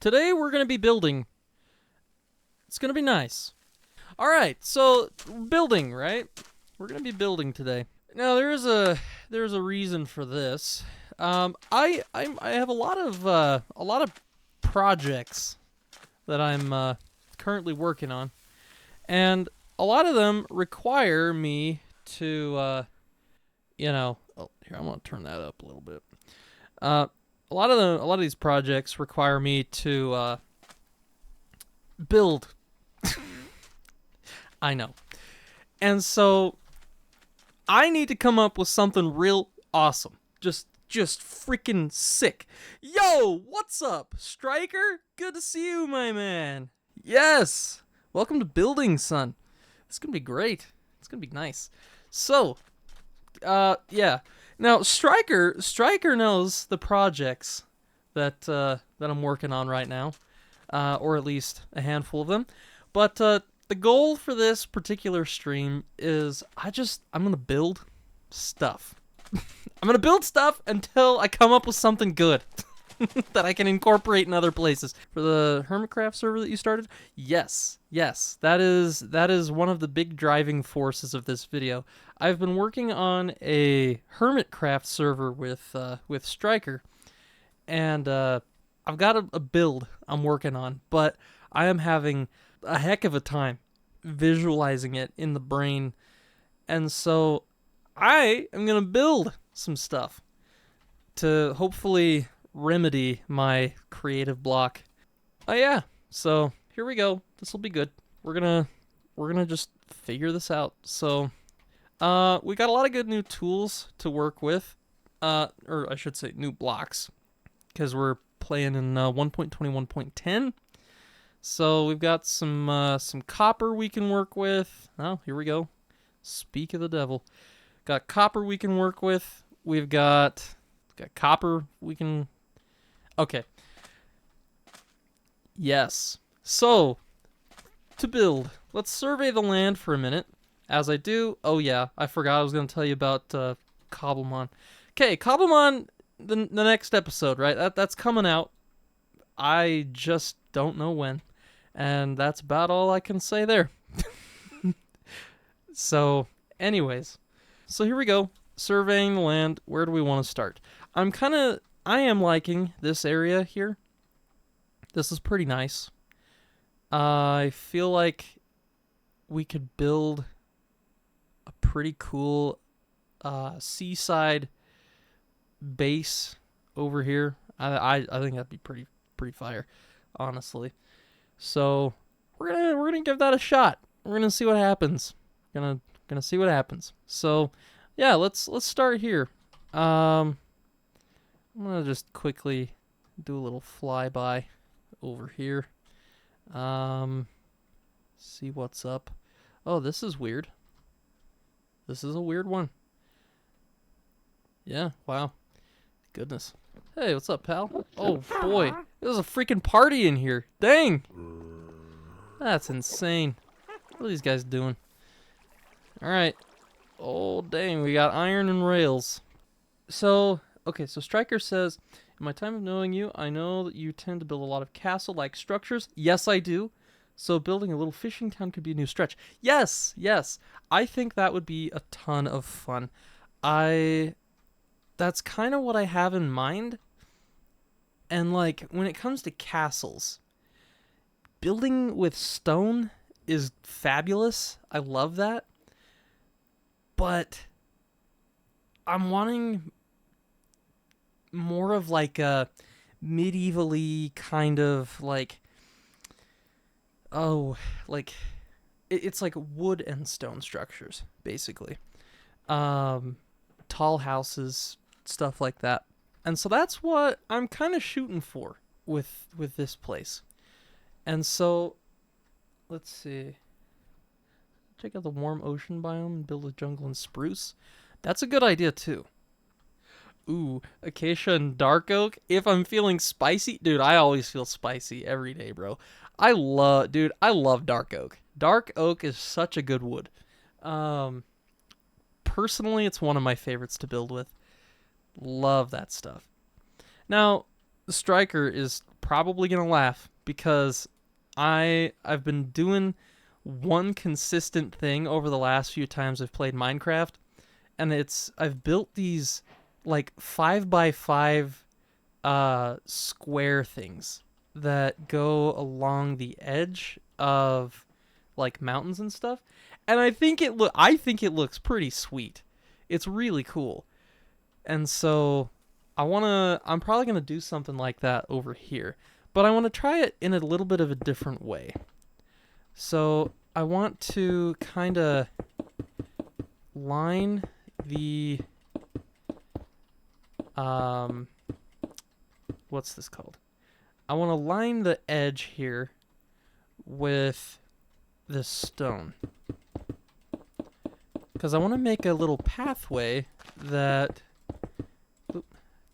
Today we're going to be building. It's going to be nice. All right, so building, right? We're going to be building today. Now there's a reason for this. I have a lot of projects that I'm currently working on, and a lot of them require me to oh, here, I'm gonna turn that up a little bit. A lot of these projects require me to build. I know, and so I need to come up with something real awesome, just freaking sick. Yo, what's up, Striker? Good to see you, my man. Yes, welcome to building, son. It's gonna be great. It's gonna be nice. So, yeah. Now, Striker knows the projects that I'm working on right now, or at least a handful of them. But the goal for this particular stream is I'm gonna build stuff. I'm gonna build stuff until I come up with something good that I can incorporate in other places. For the Hermitcraft server that you started, yes, that is one of the big driving forces of this video. I've been working on a Hermitcraft server with Striker, and I've got a build I'm working on, but I am having a heck of a time visualizing it in the brain, and so I am gonna build some stuff to hopefully remedy my creative block. Oh yeah, so here we go. This will be good. We're gonna just figure this out. So we got a lot of good new tools to work with, or I should say new blocks, because we're playing in 1.21.10. So we've got some copper we can work with. Oh, here we go. Speak of the devil. Got copper we can work with. We've got copper we can. Okay. Yes. So to build, let's survey the land for a minute. As I do, oh yeah, I forgot I was going to tell you about Cobblemon. Okay, Cobblemon, the next episode, right? That's coming out. I just don't know when. And that's about all I can say there. So, anyways. So here we go. Surveying the land. Where do we want to start? I am liking this area here. This is pretty nice. I feel like we could build a pretty cool seaside base over here. I think that'd be pretty fire, honestly. So we're gonna give that a shot. We're gonna see what happens. Gonna see what happens. So yeah, let's start here. I'm gonna just quickly do a little flyby over here. See what's up. Oh, this is weird. This is a weird one. Yeah, wow. Goodness. Hey, what's up, pal? Oh boy, there's a freaking party in here. Dang. That's insane. What are these guys doing? Alright. Oh, dang, we got iron and rails. So, okay, so Striker says, in my time of knowing you, I know that you tend to build a lot of castle-like structures. Yes, I do. So building a little fishing town could be a new stretch. Yes. I think that would be a ton of fun. That's kind of what I have in mind. And, like, when it comes to castles, building with stone is fabulous. I love that. But I'm wanting more of like a medievally kind of like, it's like wood and stone structures, basically. Tall houses, stuff like that. And so that's what I'm kind of shooting for with this place. And so, let's see. Check out the warm ocean biome and build a jungle and spruce. That's a good idea, too. Ooh, acacia and dark oak. If I'm feeling spicy, dude, I always feel spicy every day, bro. I love dark oak. Dark oak is such a good wood. Personally, it's one of my favorites to build with. Love that stuff. Now, Striker is probably gonna laugh because I've been doing one consistent thing over the last few times I've played Minecraft, and I've built these like 5x5 square things that go along the edge of like mountains and stuff, and I think it looks pretty sweet. It's really cool. And so I'm probably going to do something like that over here, but I want to try it in a little bit of a different way. So I want to kind of line the what's this called? I want to line the edge here with this stone, because I want to make a little pathway that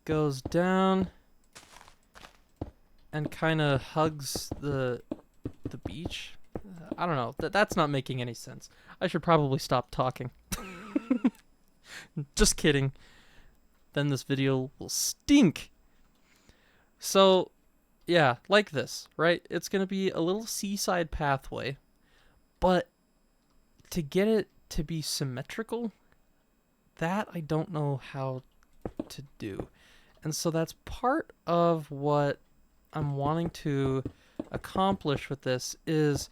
goes down and kind of hugs the beach. I don't know. That's not making any sense. I should probably stop talking. Just kidding. Then this video will stink. So, yeah, like this, right? It's going to be a little seaside pathway, but to get it to be symmetrical, that I don't know how to do. And so that's part of what I'm wanting to accomplish with this is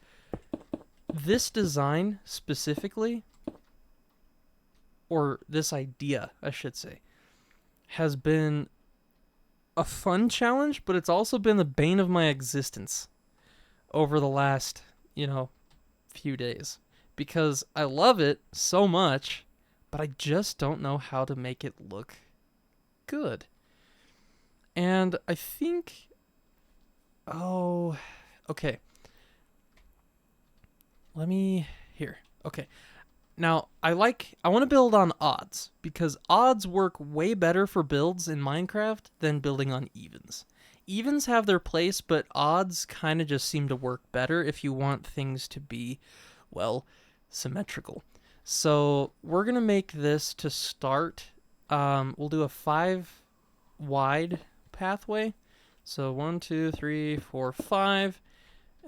this design specifically, or this idea, I should say, has been a fun challenge, but it's also been the bane of my existence over the last, few days. Because I love it so much, but I just don't know how to make it look good. And I think... Oh, okay. Here. Okay. Now, I want to build on odds, because odds work way better for builds in Minecraft than building on evens. Evens have their place, but odds kind of just seem to work better if you want things to be, well, symmetrical. So we're going to make this to start. We'll do a 5 wide pathway. So 1, 2, 3, 4, 5,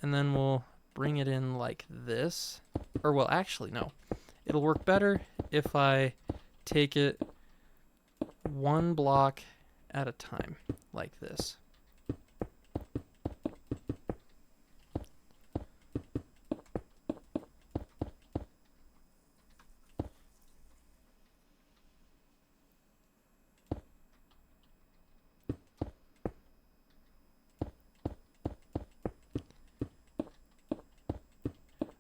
and then we'll bring it in like this. Or, well, actually, no. It'll work better if I take it one block at a time, like this.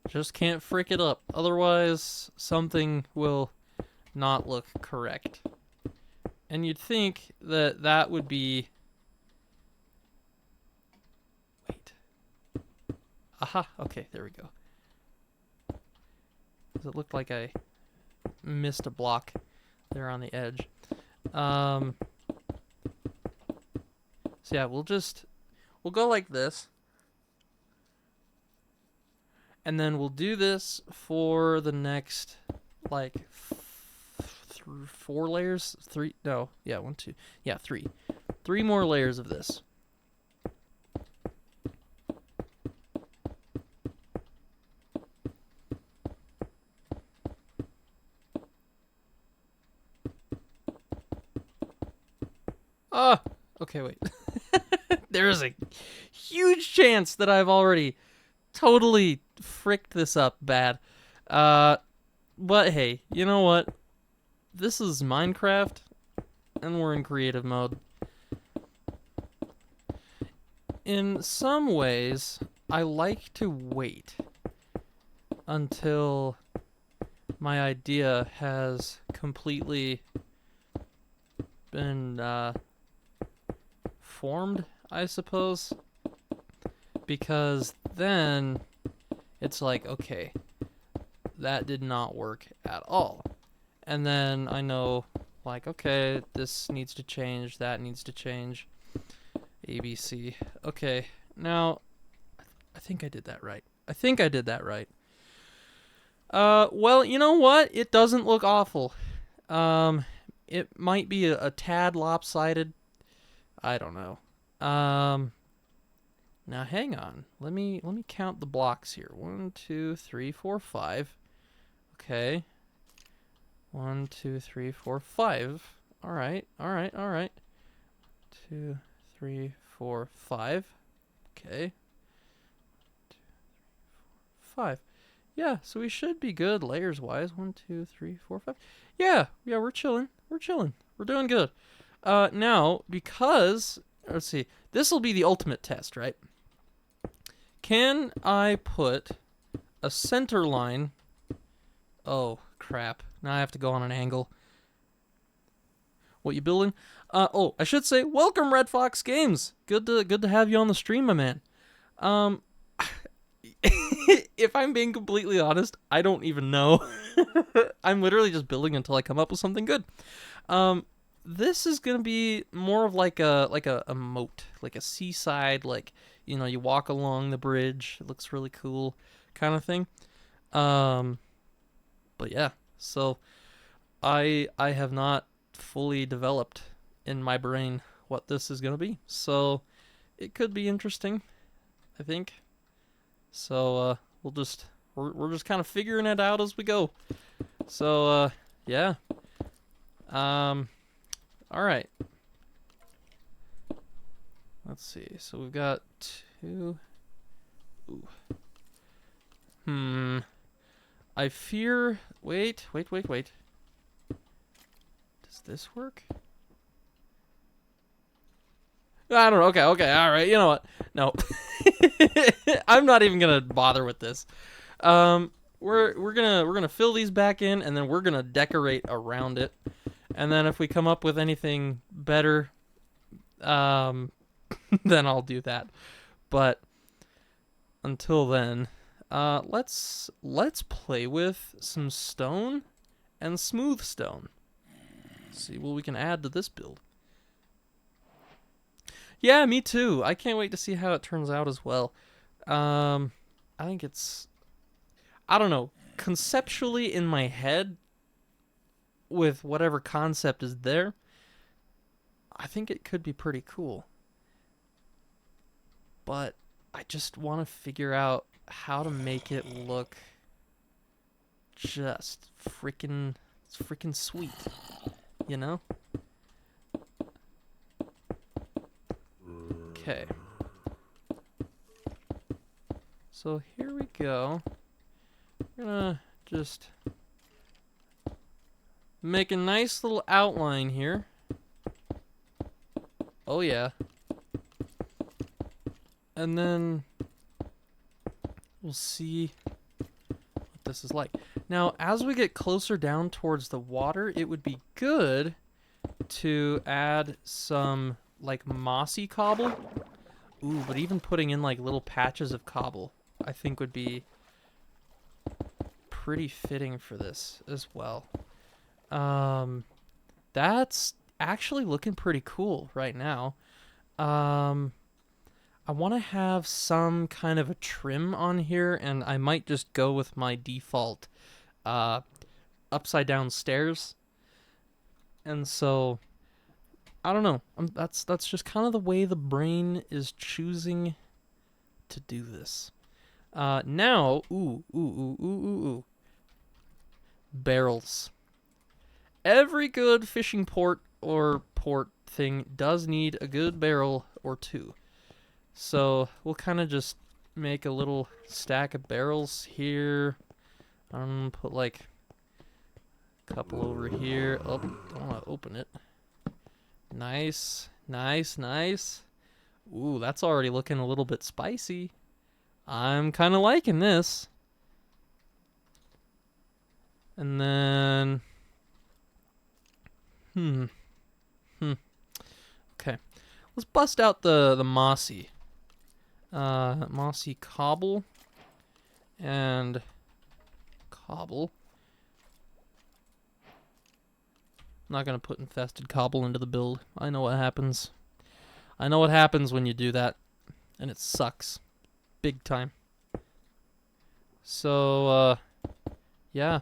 Just can't frick it up. Otherwise, something will not look correct. And you'd think that that would be... Wait. Aha. Okay, there we go. Does it look like I missed a block there on the edge? So yeah, we'll go like this. And then we'll do this for the next, like, 4 layers? 3? No. Yeah, 1, 2. Yeah, 3. 3 more layers of this. Ah! Okay, wait. There is a huge chance that I've already totally fricked this up bad. But hey, you know what? This is Minecraft, and we're in creative mode. In some ways, I like to wait until my idea has completely been formed, I suppose. Because then it's like, okay, that did not work at all. And then I know, like, okay, this needs to change, that needs to change. ABC. Okay, now, I think I did that right. Well, you know what? It doesn't look awful. It might be a tad lopsided. I don't know. Now hang on. Let me count the blocks here. 1, 2, 3, 4, 5. Okay. 1, 2, 3, 4, 5. All right. 2, 3, 4, 5. Okay. 2, 5. Yeah, so we should be good layers wise. 1, 2, 3, 4, 5. Yeah, we're chilling. We're doing good. Now, because let's see, this will be the ultimate test, right? Can I put a center line? Oh, crap. Now I have to go on an angle. What you building? Oh, I should say, welcome Red Fox Games. Good to have you on the stream, my man. If I'm being completely honest, I don't even know. I'm literally just building until I come up with something good. This is gonna be more of like a moat, like a seaside, like, you know, you walk along the bridge, it looks really cool, kind of thing. But yeah, so I have not fully developed in my brain what this is gonna be, so it could be interesting, I think. So we're just kind of figuring it out as we go. So yeah. All right. Let's see. So we've got 2. Ooh. I fear. Wait. Does this work? I don't know. Okay. All right. You know what? No. I'm not even gonna bother with this. We're gonna fill these back in, and then we're gonna decorate around it. And then if we come up with anything better, then I'll do that. But until then, let's play with some stone and smooth stone. See what we can add to this build. Yeah, me too. I can't wait to see how it turns out as well. I think it's, I don't know, conceptually in my head, with whatever concept is there, I think it could be pretty cool. But I just want to figure out how to make it look just freaking sweet, you know? Okay. So here we go. We're gonna just make a nice little outline here. Oh yeah. And then we'll see what this is like. Now, as we get closer down towards the water, it would be good to add some like mossy cobble. Ooh, but even putting in like little patches of cobble, I think would be pretty fitting for this as well. That's actually looking pretty cool right now. I want to have some kind of a trim on here, and I might just go with my default upside down stairs. And so I don't know. That's just kind of the way the brain is choosing to do this. Now, ooh. Barrels. Every good fishing port or port thing does need a good barrel or two. So we'll kind of just make a little stack of barrels here. Put like a couple over here. Oh, don't want to open it. Nice. Ooh, that's already looking a little bit spicy. I'm kind of liking this. And then, okay, let's bust out the mossy cobble and cobble. I'm not gonna put infested cobble into the build. I know what happens. I know what happens when you do that, and it sucks, big time. So, yeah.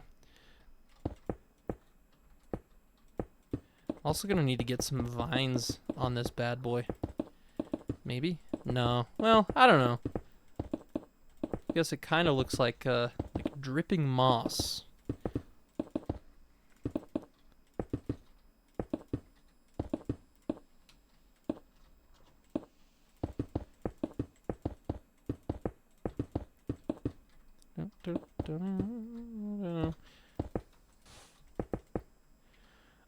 Also gonna need to get some vines on this bad boy. Maybe? No. Well, I don't know. I guess it kind of looks like dripping moss.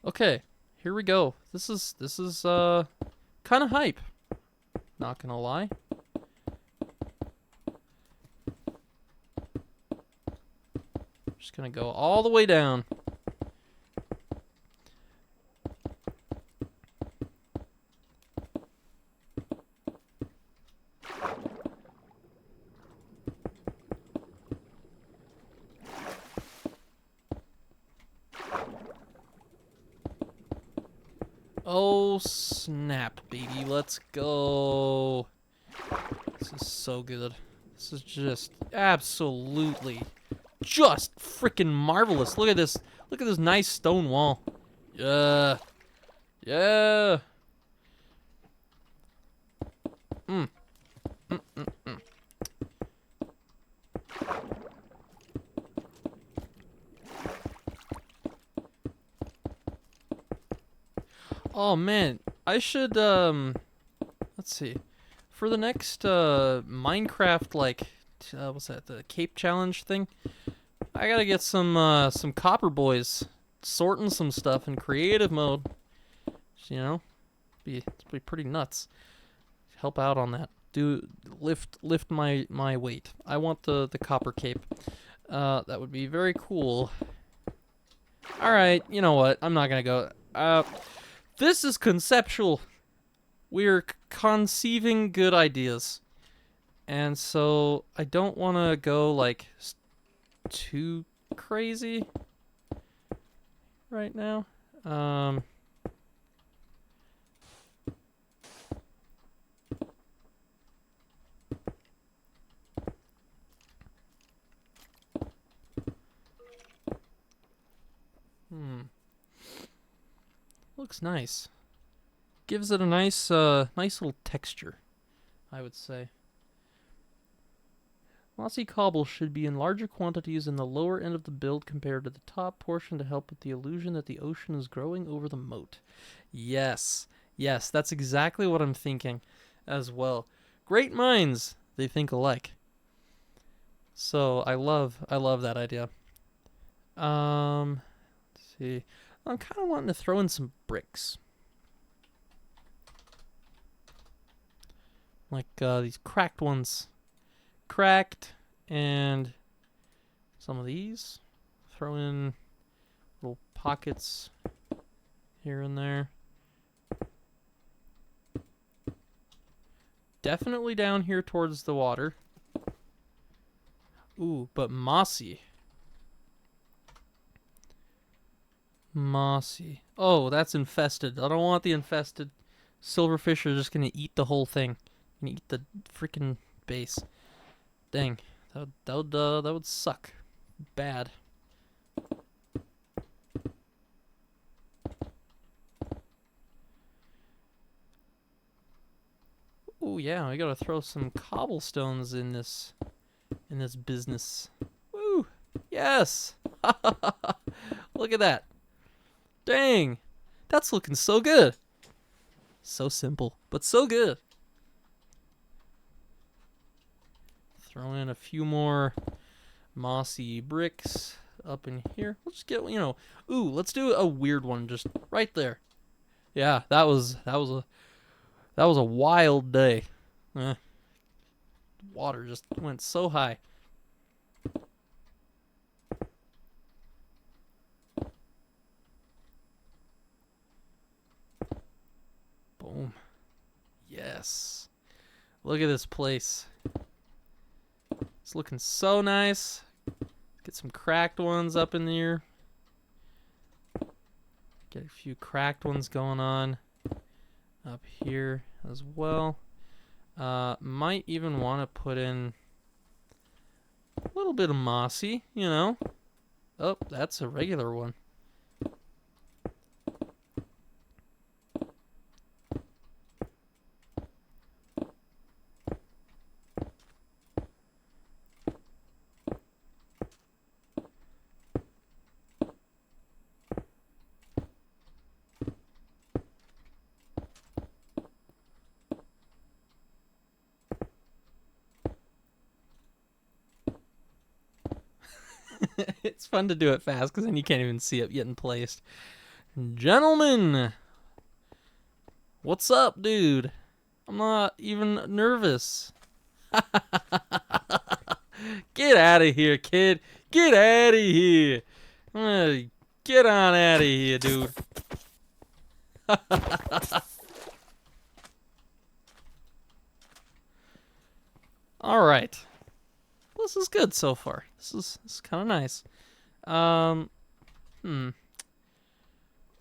Okay, here we go. This is kind of hype. Not gonna lie. Just gonna go all the way down. Oh snap, baby, let's go. This is so good. This is just absolutely just freaking marvelous. Look at this. Look at this nice stone wall. Yeah. Yeah. Mm. Mm, mm, mm. Oh man, I should let's see. For the next Minecraft what's that, the Cape Challenge thing? I gotta get some copper boys sorting some stuff in creative mode. You know? It's be pretty nuts. Help out on that. Lift my weight. I want the copper cape. That would be very cool. Alright, you know what? I'm not gonna go. This is conceptual. We're conceiving good ideas. And so I don't want to go like too crazy right now. Looks nice. Gives it a nice nice little texture, I would say. Mossy cobble should be in larger quantities in the lower end of the build compared to the top portion to help with the illusion that the ocean is growing over the moat. Yes. Yes, that's exactly what I'm thinking as well. Great minds, they think alike. So I love that idea. Let's see. I'm kind of wanting to throw in some bricks. Like these cracked ones. Cracked, and some of these. Throw in little pockets here and there. Definitely down here towards the water. Ooh, but mossy. Mossy. Oh, that's infested. I don't want the infested. Silverfish are just gonna eat the whole thing. Gonna eat the freaking base. Dang, that would suck. Bad. Oh yeah, we gotta throw some cobblestones in this business. Woo! Yes! Look at that. Dang, that's looking so good. So simple, but so good. Throw in a few more mossy bricks up in here. Let's get, ooh, let's do a weird one just right there. Yeah, that was a wild day. Water just went so high. Boom. Yes. Look at this place. It's looking so nice. Get some cracked ones up in there. Get a few cracked ones going on up here as well. Might even want to put in a little bit of mossy, Oh, that's a regular one. It's fun to do it fast because then you can't even see it getting placed. Gentlemen, what's up, dude? I'm not even nervous. Get out of here, kid. Get out of here. Get on out of here, dude. All right. This is good so far. This is kind of nice.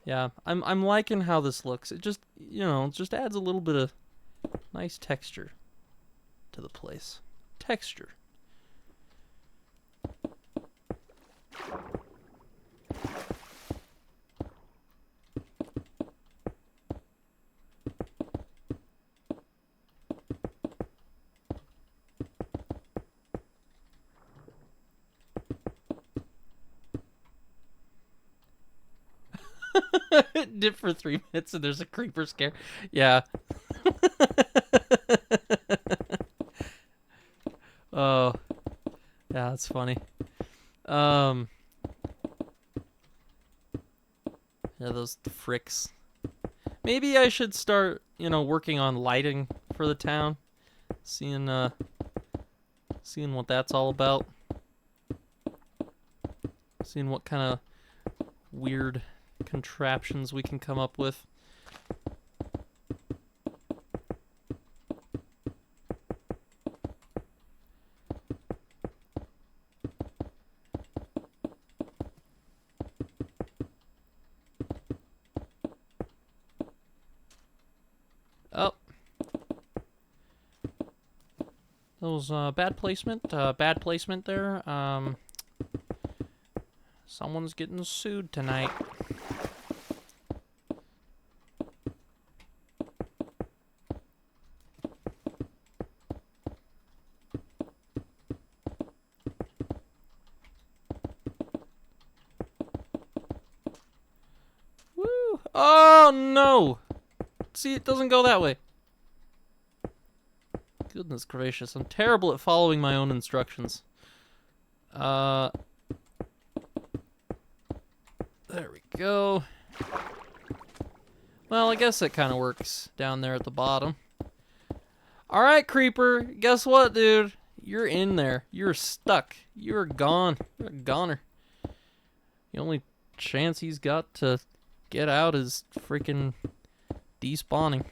Yeah, I'm liking how this looks. It just, just adds a little bit of nice texture to the place. Texture. Dip for 3 minutes and there's a creeper scare. Yeah. Oh. Yeah, that's funny. Yeah, those fricks. Maybe I should start, working on lighting for the town. Seeing what that's all about. Seeing what kind of weird contraptions we can come up with. Oh. That was bad placement. Bad placement there. Someone's getting sued tonight. Woo! Oh no! See, it doesn't go that way. Goodness gracious, I'm terrible at following my own instructions. There we go. Well, I guess it kind of works down there at the bottom. Alright, creeper. Guess what, dude? You're in there. You're stuck. You're gone. You're a goner. The only chance he's got to get out is freaking despawning.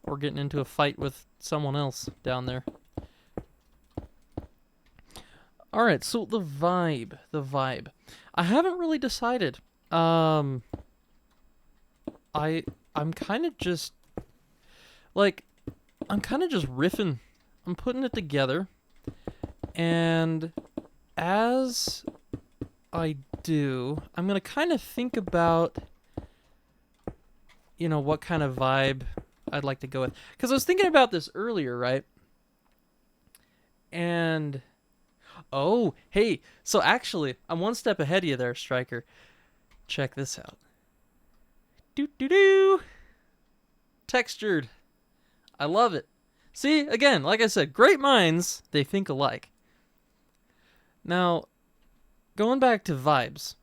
Or getting into a fight with someone else down there. Alright, so the vibe. I haven't really decided. I'm kind of just riffing. I'm putting it together. And as I do, I'm going to kind of think about what kind of vibe I'd like to go with. Because I was thinking about this earlier, right? And oh, hey, so actually, I'm one step ahead of you there, Striker. Check this out. Doo-doo-doo! Textured. I love it. See, again, like I said, great minds, they think alike. Now, going back to vibes,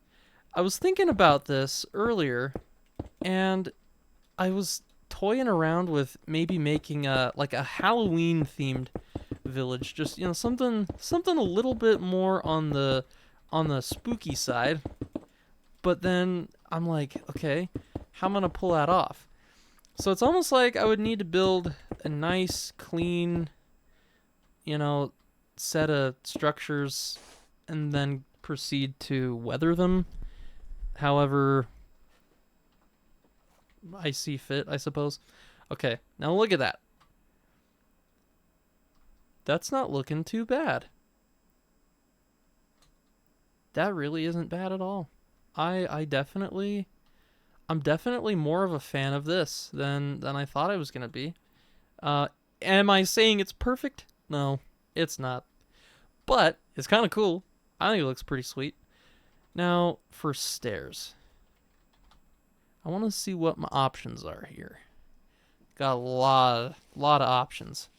I was thinking about this earlier, and I was toying around with maybe making a Halloween-themed village, just something a little bit more on the spooky side. But then I'm like, okay, how am I gonna pull that off? So it's almost like I would need to build a nice, clean, set of structures, and then proceed to weather them however I see fit, I suppose. Okay, now look at that. That's not looking too bad. That really isn't bad at all. I'm definitely more of a fan of this than I thought I was gonna be. Am I saying it's perfect? No, it's not. But it's kind of cool. I think it looks pretty sweet. Now for stairs. I want to see what my options are here. Got a lot of options.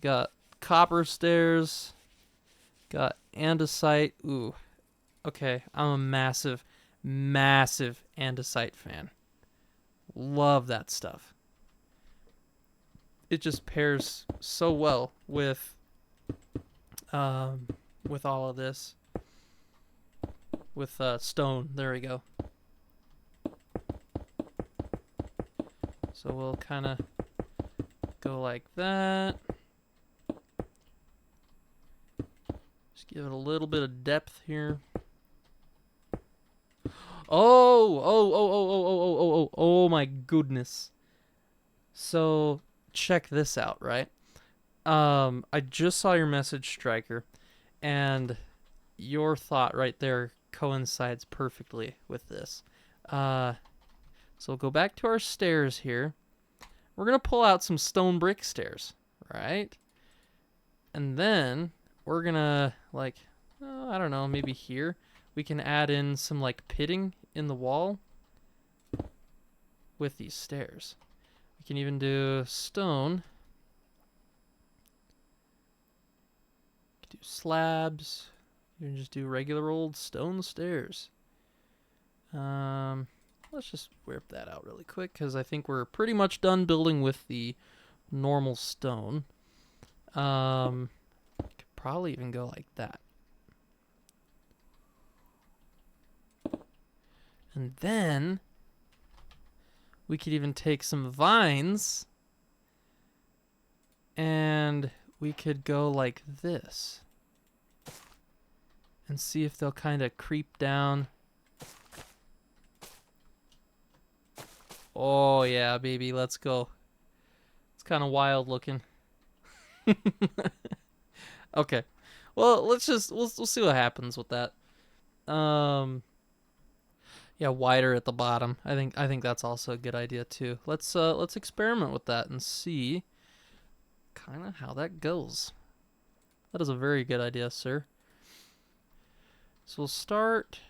Got copper stairs. Got andesite. Ooh. Okay, I'm a massive, massive andesite fan. Love that stuff. It just pairs so well with all of this. With stone. There we go. So we'll kind of go like that. Just give it a little bit of depth here. Oh my goodness. So check this out, right? I just saw your message, Striker, and your thought right there coincides perfectly with this. So we'll go back to our stairs here. We're going to pull out some stone brick stairs, right? And then we're going to, like, I don't know, maybe here. We can add in some, like, pitting in the wall with these stairs. We can even do stone. We can do slabs. You can just do regular old stone stairs. Let's just whip that out really quick because I think we're pretty much done building with the normal stone. Could probably even go like that. And then we could even take some vines and we could go like this and see if they'll kind of creep down. Oh yeah, baby, let's go. It's kind of wild looking. Okay. Well, we'll see what happens with that. Yeah, wider at the bottom. I think that's also a good idea too. Let's experiment with that and see kind of how that goes. That is a very good idea, sir. So we'll start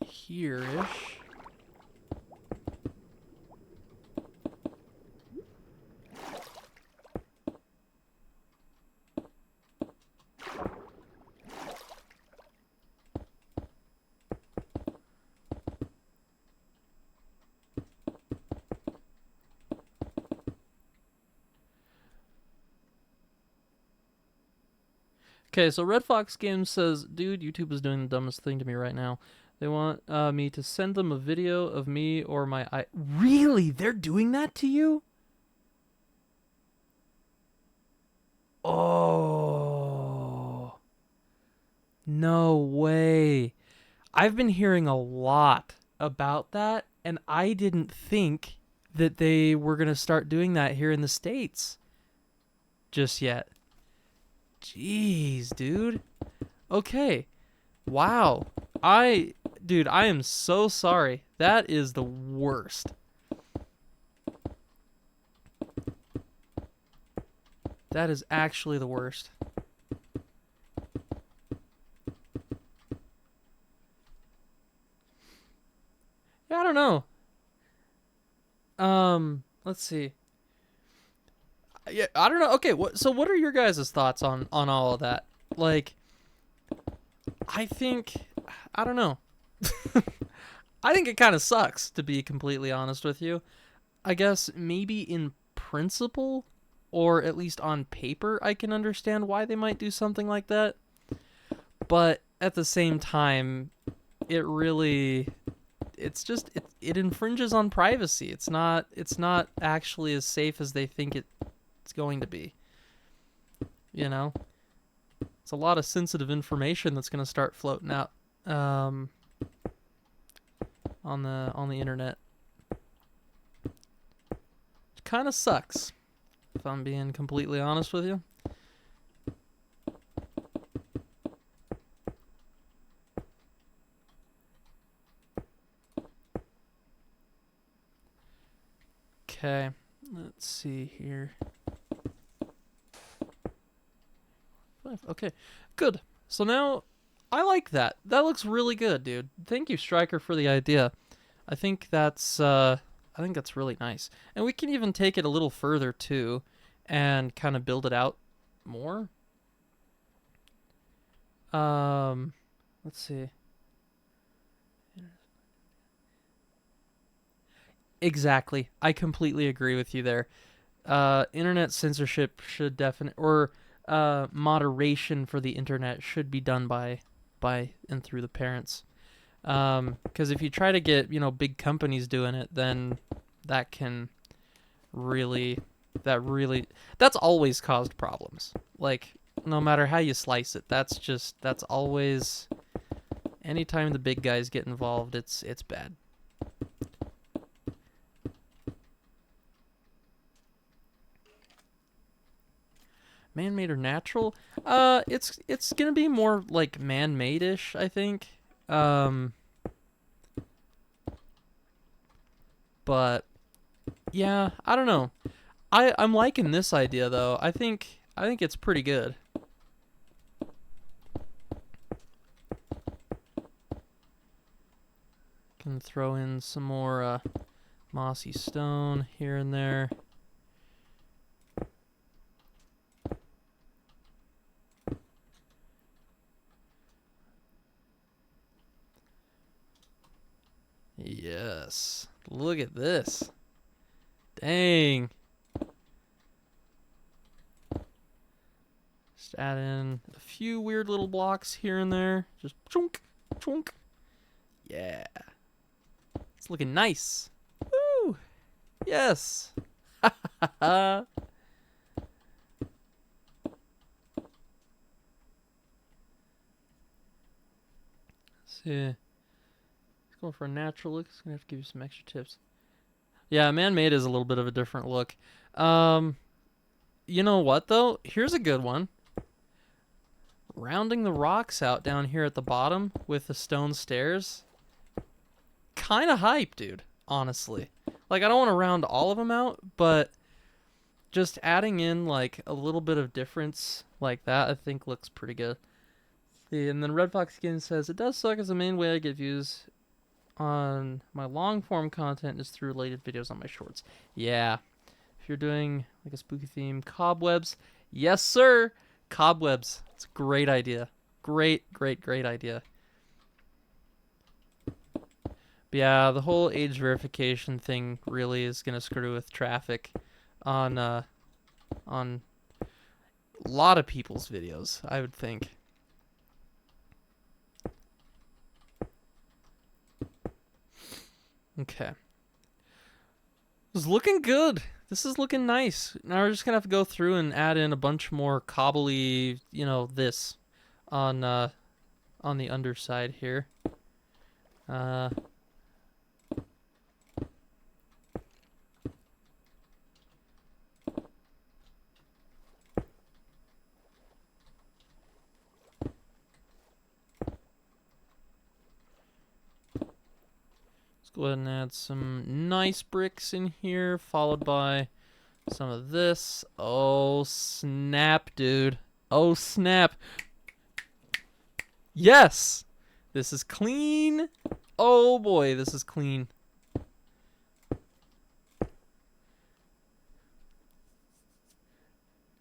here-ish. Okay, so Red Fox Games says, dude, YouTube is doing the dumbest thing to me right now. They want me to send them a video of me or my eye. Really? They're doing that to you? Oh. No way. I've been hearing a lot about that, and I didn't think that they were going to start doing that here in the States just yet. Jeez, dude. Okay. Wow. Dude, I am so sorry. That is the worst. That is actually the worst. Yeah, I don't know. Let's see. Yeah, I don't know. Okay, so what are your guys' thoughts on all of that? Like, I don't know. I think it kind of sucks, to be completely honest with you. I guess maybe in principle, or at least on paper, I can understand why they might do something like that. But at the same time, it infringes on privacy. It's not actually as safe as they think it's going to be. You know? It's a lot of sensitive information that's going to start floating out on the internet. It kind of sucks, if I'm being completely honest with you. Okay, let's see here. Okay, good. So now, I like that. That looks really good, dude. Thank you, Striker, for the idea. I think that's really nice. And we can even take it a little further too, and kind of build it out more. Let's see. Exactly. I completely agree with you there. Internet censorship should definitely, or moderation for the internet should be done by and through the parents. Because if you try to get big companies doing it, then that can really, that's always caused problems. Like no matter how you slice it, that's always anytime the big guys get involved, it's bad. Man-made or natural? It's gonna be more like man-made-ish, I think. But yeah, I don't know. I'm liking this idea though. I think it's pretty good. Can throw in some more mossy stone here and there. Yes. Look at this. Dang. Just add in a few weird little blocks here and there. Just chunk, chunk. Yeah. It's looking nice. Woo! Yes. Let's see. Going for a natural look. It's gonna have to give you some extra tips. Yeah, man-made is a little bit of a different look. You know what though? Here's a good one. Rounding the rocks out down here at the bottom with the stone stairs. Kind of hype, dude. Honestly, like I don't want to round all of them out, but just adding in like a little bit of difference like that, I think looks pretty good. And then Red Fox Skin says it does suck as the main way I get views on my long form content is through related videos on my shorts. Yeah. If you're doing like a spooky theme, cobwebs. Yes, sir. Cobwebs. It's a great idea. Great idea. But yeah, the whole age verification thing really is gonna screw with traffic on a lot of people's videos, I would think. Okay. It's looking good. This is looking nice. Now we're just gonna have to go through and add in a bunch more cobbly, this on the underside here. Go ahead and add some nice bricks in here, followed by some of this. Oh, snap, dude. Oh, snap. Yes! This is clean. Oh, boy, this is clean.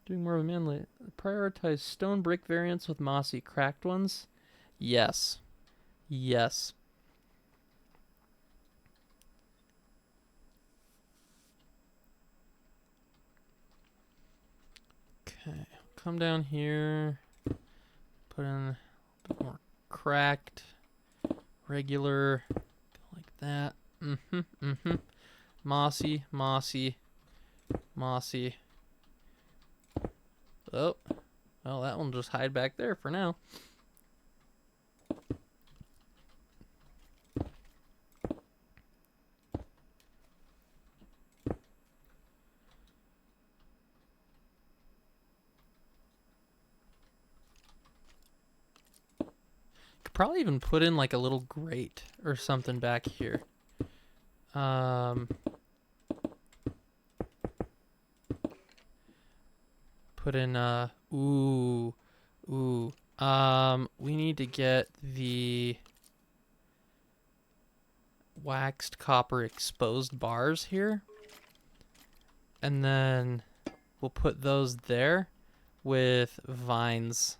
Doing more of a manly. Prioritize stone brick variants with mossy cracked ones. Yes. Yes. Okay, come down here, put in a bit more cracked, regular, like that. Mossy, mossy, mossy. Oh, well, that one just hide back there for now. Probably even put in like a little grate or something back here. Put in we need to get the waxed copper exposed bars here. And then we'll put those there with vines.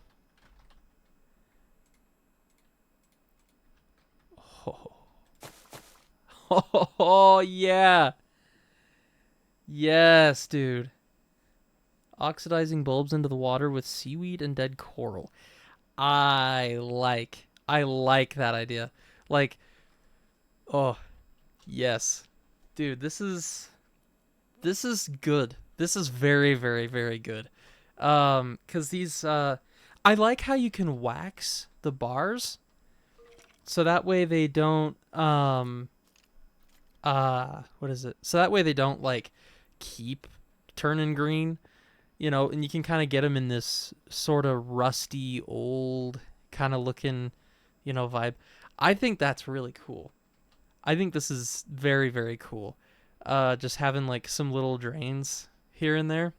Oh, yeah. Yes, dude. Oxidizing bulbs into the water with seaweed and dead coral. I like that idea. Like, oh, yes. Dude, this is good. This is very, very, very good. 'Cause these I like how you can wax the bars so that way they don't what is it? So that way they don't like keep turning green, you know, and you can kind of get them in this sort of rusty old kind of looking, you know, vibe. I think that's really cool. I think this is very, very cool. Just having like some little drains here and there.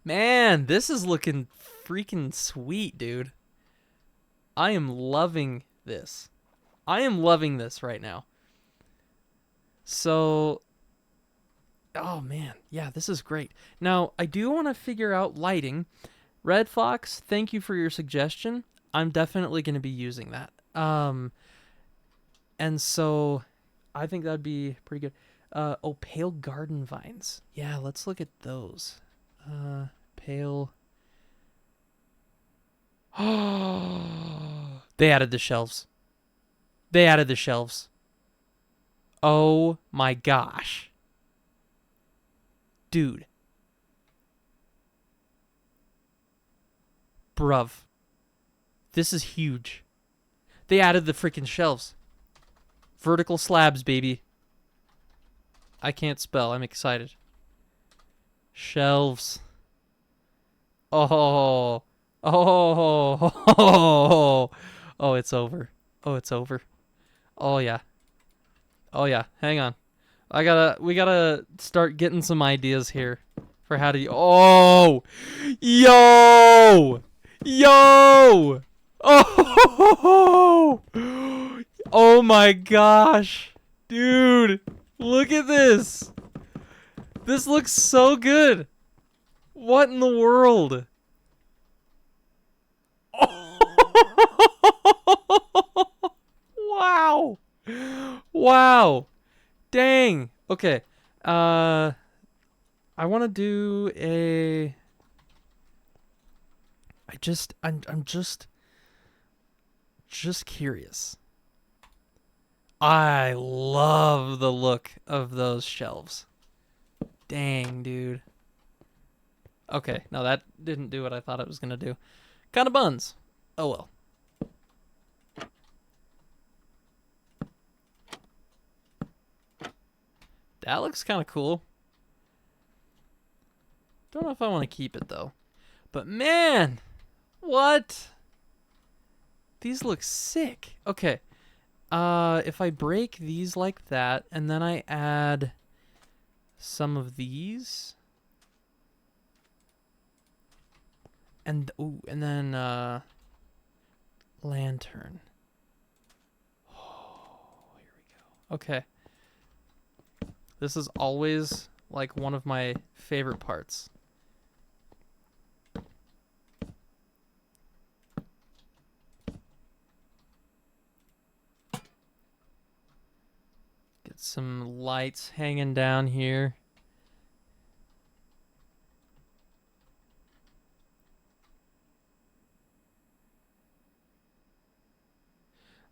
Man, this is looking freaking sweet, dude. I am loving this. I am loving this right now. So, oh man, yeah, this is great. Now, I do want to figure out lighting. Red Fox, thank you for your suggestion. I'm definitely going to be using that. And so I think that'd be pretty good. Oh, pale garden vines. Yeah, let's look at those. Pale. Oh, they added the shelves. They added the shelves. Oh my gosh. Dude. Bruv. This is huge. They added the freaking shelves. Vertical slabs, baby. I can't spell. I'm excited. Shelves. Oh. Oh. Oh. Oh, it's over. Oh, it's over. Oh, yeah. Oh, yeah. Hang on. We gotta start getting some ideas here for how to... Oh! Yo! Yo! Oh! Oh my gosh. Dude, look at this. This looks so good. What in the world? Wow. Wow. Dang. Okay. I want to do a... I'm just curious. I love the look of those shelves. Dang, dude. Okay, no, that didn't do what I thought it was going to do. Kind of buns. Oh well. That looks kind of cool. Don't know if I want to keep it, though. But man, what? These look sick. Okay. If I break these like that, and then I add some of these, and then lantern. Oh, here we go. Okay. This is always like one of my favorite parts. Get some lights hanging down here.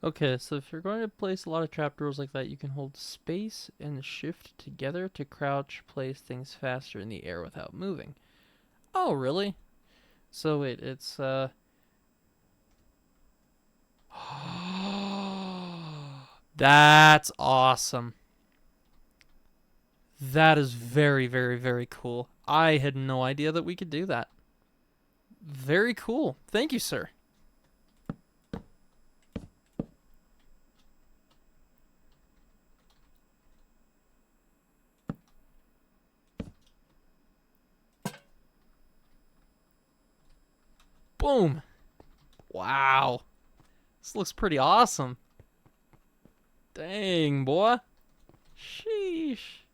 Okay, so if you're going to place a lot of trapdoors like that, you can hold space and shift together to crouch, place things faster in the air without moving. Oh, really? So wait, it's That's awesome. That is very, very, very cool. I had no idea that we could do that. Very cool. Thank you, sir. Boom. Wow. This looks pretty awesome. Dang, boy. Sheesh.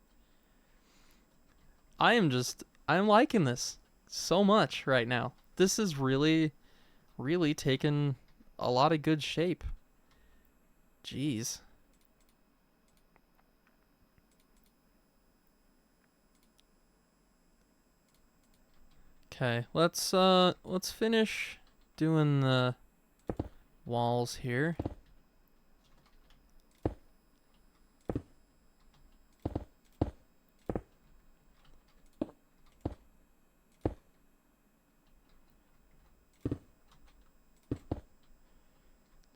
I'm liking this so much right now. This is really, really taking a lot of good shape. Jeez. Okay, let's finish doing the walls here.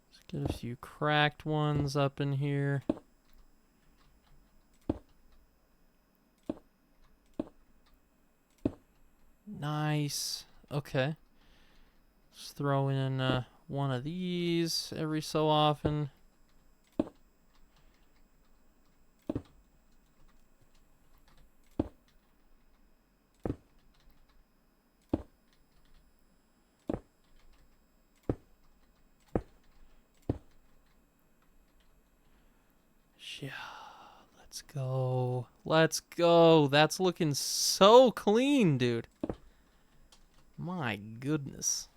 Let's get a few cracked ones up in here. Nice. Okay. Just throw in one of these every so often. Yeah. Let's go. Let's go. That's looking so clean, dude. My goodness.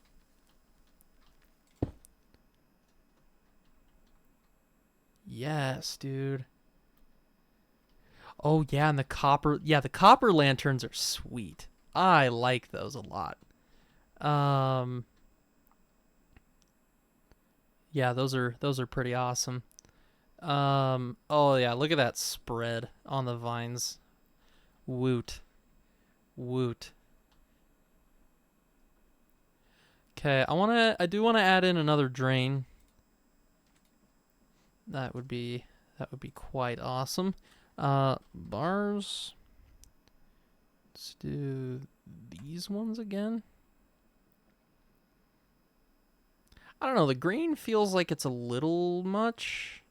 Yes, dude. Oh, yeah, and the copper... Yeah, the copper lanterns are sweet. I like those a lot. Yeah, those are pretty awesome. Oh, yeah, look at that spread on the vines. Woot. Woot. Okay, I do want to add in another drain. That would be quite awesome. Bars. Let's do these ones again. I don't know, the green feels like it's a little much.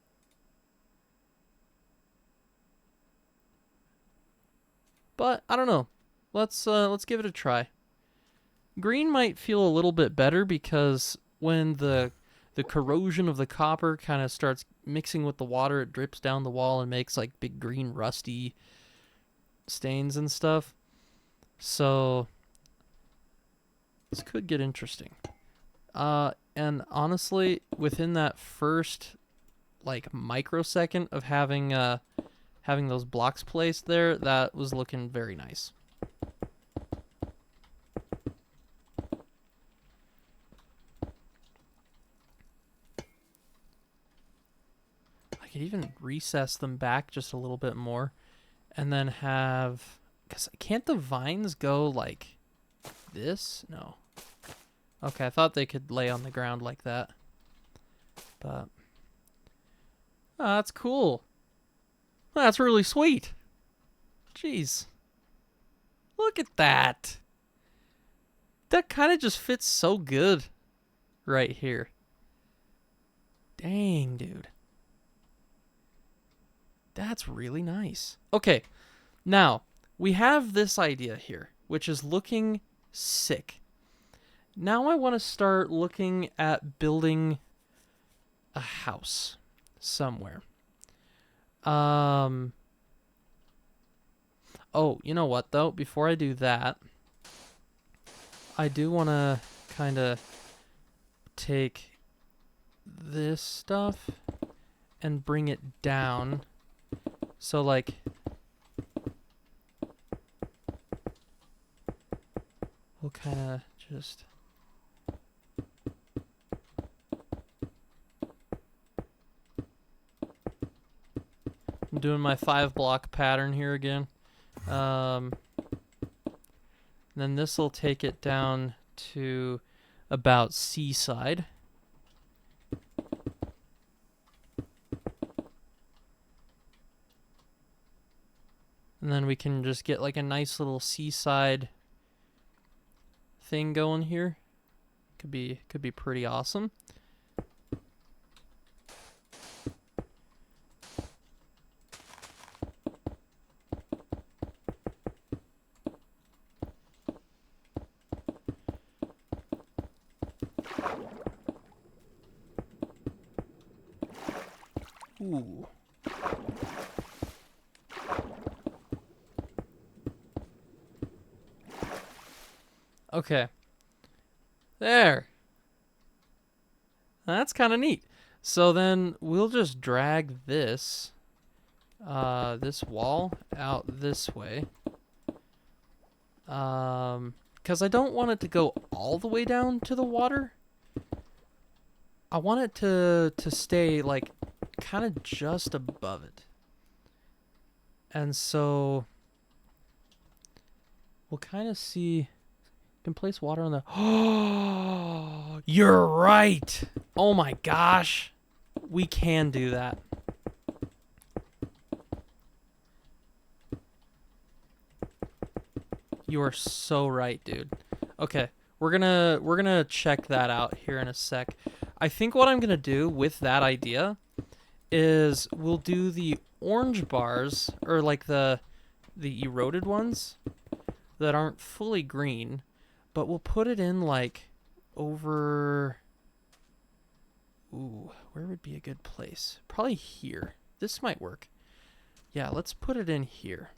But I don't know. Let's give it a try. Green might feel a little bit better because when the corrosion of the copper kind of starts mixing with the water, it drips down the wall and makes like big green rusty stains and stuff. So this could get interesting. And honestly, within that first like microsecond of having those blocks placed there, that was looking very nice. I could even recess them back just a little bit more and then have... Because can't the vines go like this? No. Okay, I thought they could lay on the ground like that. But... Oh, that's cool. That's really sweet. Jeez. Look at that. That kind of just fits so good right here. Dang, dude. That's really nice. Okay, now, we have this idea here, which is looking sick. Now I want to start looking at building a house somewhere. Oh, you know what, though? Before I do that, I do want to kind of take this stuff and bring it down. So, like, we'll kind of just... I'm doing my 5-block pattern here again. Then this will take it down to about Seaside. And then we can just get like a nice little seaside thing going here. Could be pretty awesome. Ooh. Okay. There. That's kind of neat. So then we'll just drag this this wall out this way. Because I don't want it to go all the way down to the water. I want it to stay like kind of just above it. And so we'll kind of see. You can place water on the. Oh, you're right. Oh my gosh, we can do that. You are so right, dude. Okay, we're gonna check that out here in a sec. I think what I'm gonna do with that idea is we'll do the orange bars, or like the eroded ones that aren't fully green, but we'll put it in like over. Ooh, where would be a good place? Probably here. This might work. Yeah, let's put it in here.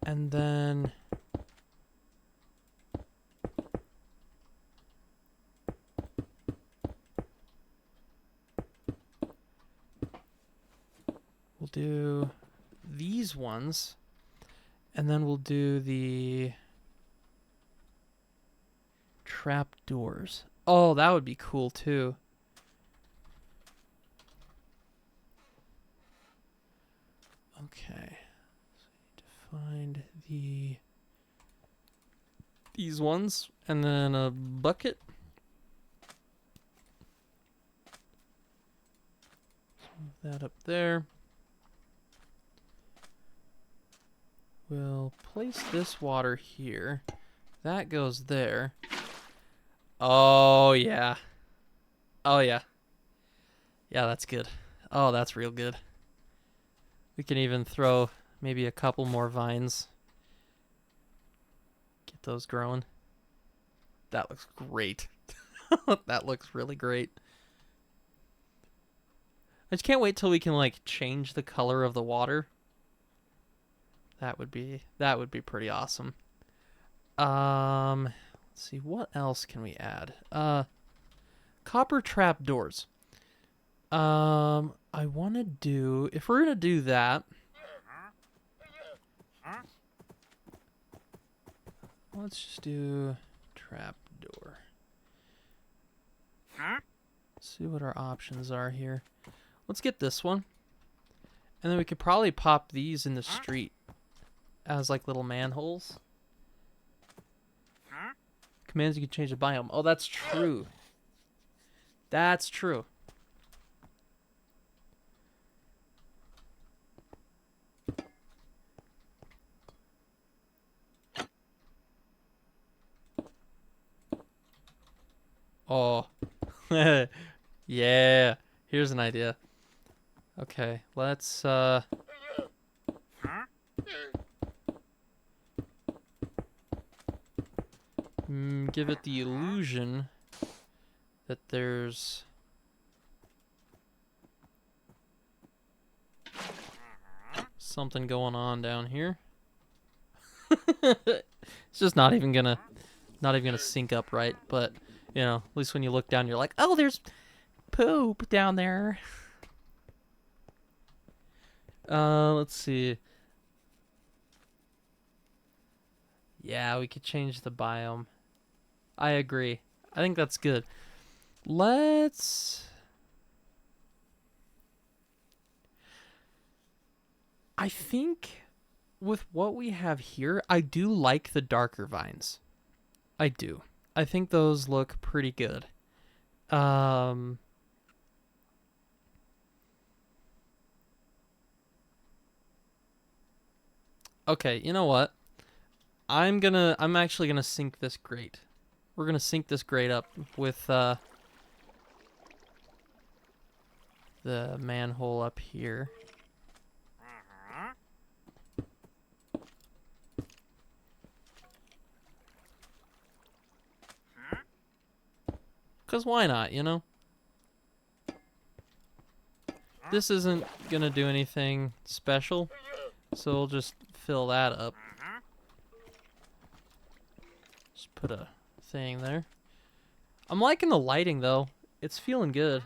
And then we'll do these ones, and then we'll do the trap doors. Oh, that would be cool too. Okay. Find these ones, and then a bucket. Move that up there. We'll place this water here. That goes there. Oh yeah. Oh yeah. Yeah, that's good. Oh, that's real good. We can even throw maybe a couple more vines. Get those growing. That looks great. That looks really great. I just can't wait till we can like change the color of the water. That would be pretty awesome. Let's see, what else can we add? Copper trap doors. I want to do, if we're gonna do that, let's just do trap door. See what our options are here. Let's get this one. And then we could probably pop these in the street as like little manholes. Commands you can change the biome. Oh, that's true. That's true. Oh. Yeah. Here's an idea. Okay, let's give it the illusion that there's something going on down here. It's just not even gonna sync up right, but you know, at least when you look down you're like, oh, there's poop down there. Let's see. Yeah, we could change the biome. I agree. I think that's good. I think with what we have here, I do like the darker vines. I do. I think those look pretty good. Okay, you know what? I'm actually gonna sync this grate. We're gonna sync this grate up with the manhole up here. Cause why not, you know? This isn't gonna do anything special, so we'll just fill that up. Just put a thing there. I'm liking the lighting though. It's feeling good.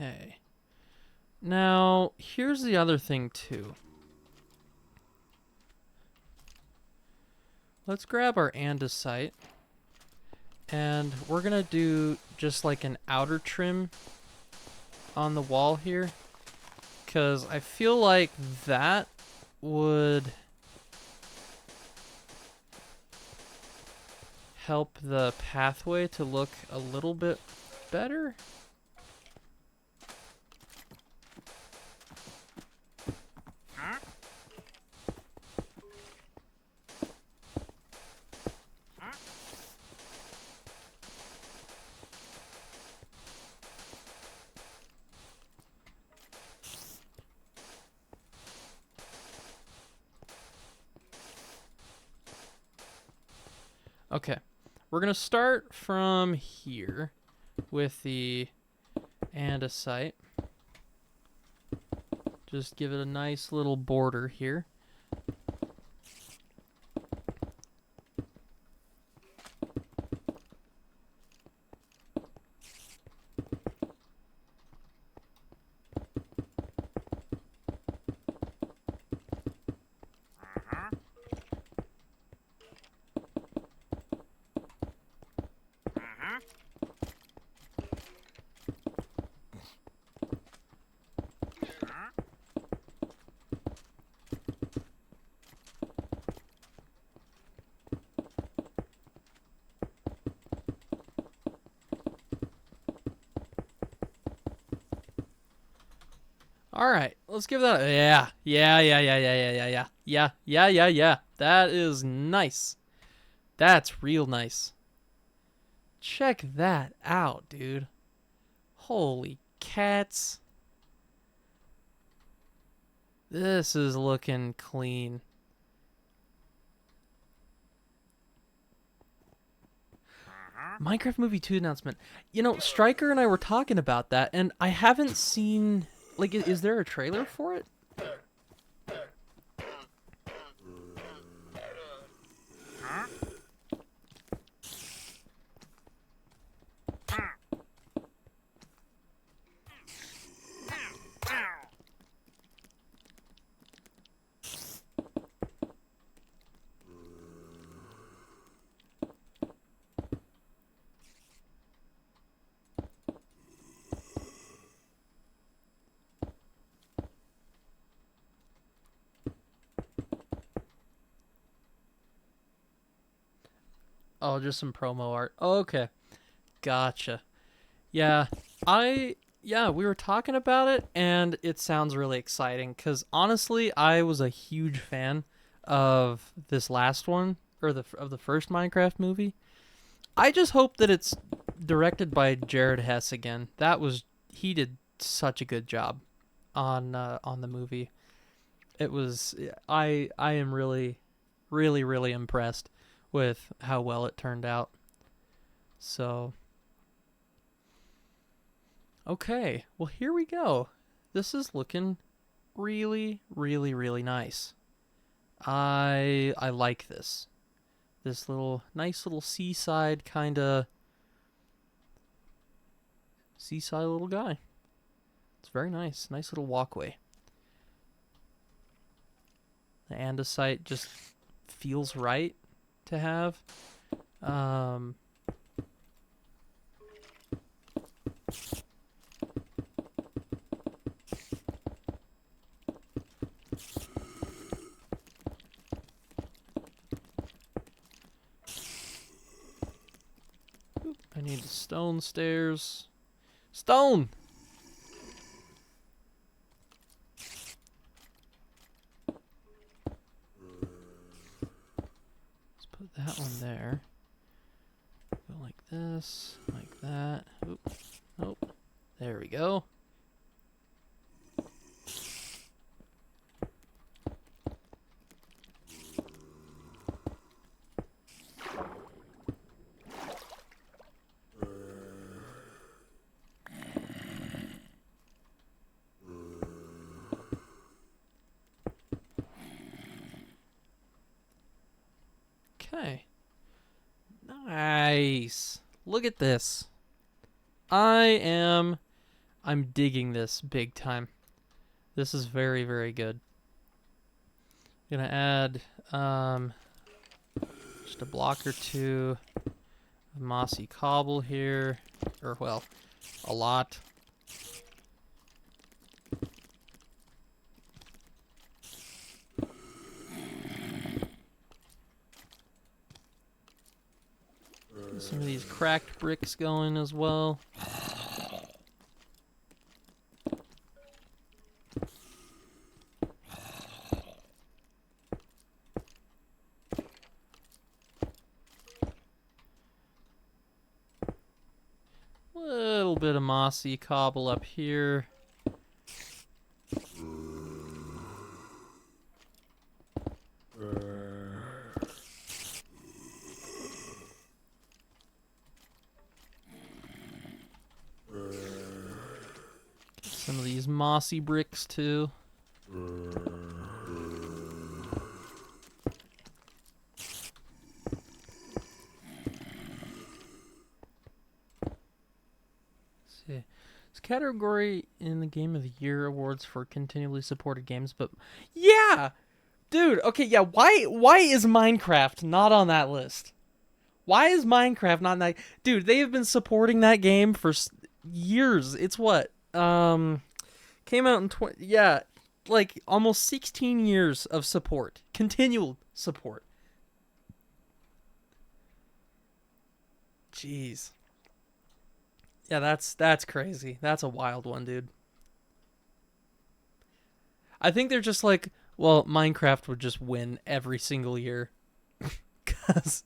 Okay. Now, here's the other thing, too. Let's grab our andesite. And we're going to do just like an outer trim on the wall here. Because I feel like that would help the pathway to look a little bit better. Okay, we're going to start from here with the andesite. Just give it a nice little border here. All right, let's give that. Yeah. That is nice. That's real nice. Check that out, dude. Holy cats. This is looking clean. Minecraft Movie 2 announcement. You know, Stryker and I were talking about that, and I haven't seen... Like, is there a trailer for it? Oh, just some promo art. Oh, okay. Gotcha. Yeah, we were talking about it, and it sounds really exciting, because honestly, I was a huge fan of this last one, or of the first Minecraft movie. I just hope that it's directed by Jared Hess again. He did such a good job on the movie. It was, I am really, really, really impressed with how well it turned out. So, okay, well, here we go. This is looking really, really, really nice. I like this. This nice little seaside little guy. It's very nice. Nice little walkway. The andesite just feels right to have. I need the stone stairs. Stone! Let's put that one there. Go like this, like that. Oop. Nope. There we go. Okay. Nice. Look at this. I am I'm digging this big time. This is very, very good. Gonna add just a block or two of mossy cobble here, or well, a lot. Some of these cracked bricks going as well. Little bit of mossy cobble up here. Some of these mossy bricks too. See, this category in the Game of the Year awards for continually supported games, but yeah, dude. Okay, yeah. Why is Minecraft not on that list? Why is Minecraft not in that? Dude, they have been supporting that game for years. It's what came out in like almost 16 years of support, continual support. Jeez. Yeah, that's crazy. That's a wild one, dude. I think they're just like, well, Minecraft would just win every single year, because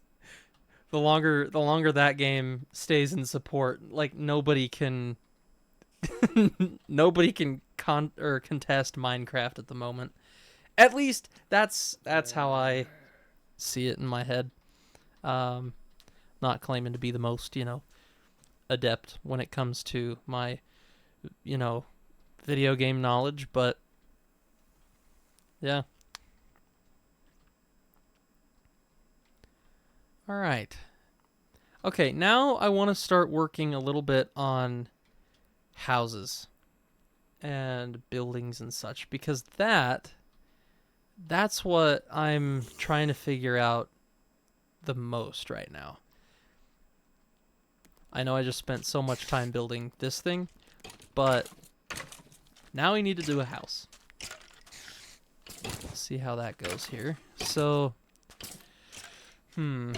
the longer that game stays in support, like nobody can nobody can contest Minecraft at the moment. At least that's how I see it in my head. Not claiming to be the most, adept when it comes to my, video game knowledge, but yeah. All right. Okay, now I want to start working a little bit on houses and buildings and such, because that's what I'm trying to figure out the most right now. I know I just spent so much time building this thing, but now we need to do a house. Let's see how that goes here. So, I'm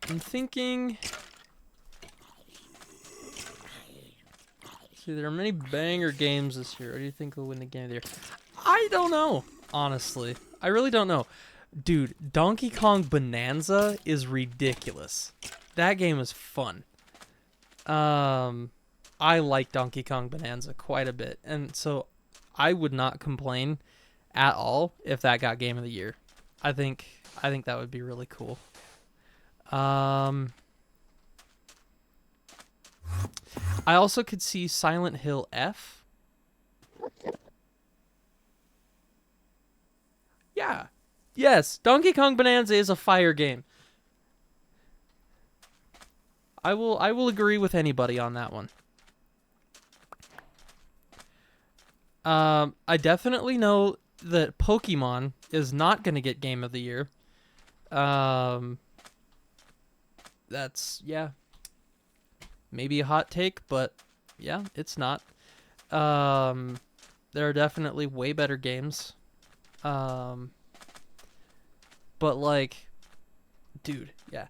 thinking. See, there are many banger games this year. What do you think will win the game of the year? I don't know, honestly. I really don't know. Dude, Donkey Kong Bonanza is ridiculous. That game is fun. I like Donkey Kong Bonanza quite a bit, and so I would not complain at all if that got Game of the Year. I think that would be really cool. I also could see Silent Hill F. Yeah. Yes, Donkey Kong Bonanza is a fire game. I will agree with anybody on that one. I definitely know that Pokemon is not going to get Game of the Year. That's, yeah, maybe a hot take, but yeah, it's not. There are definitely way better games. But like, dude, yeah.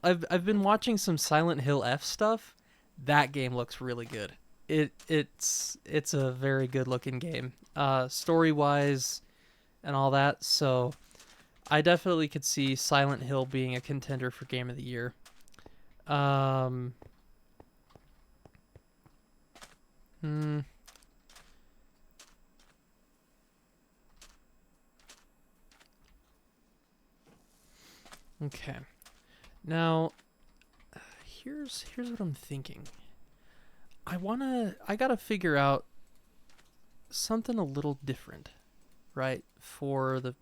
I've been watching some Silent Hill F stuff. That game looks really good. It's a very good looking game. Story-wise and all that. So I definitely could see Silent Hill being a contender for Game of the Year. Okay. Now, here's what I'm thinking. I gotta figure out something a little different, right, for the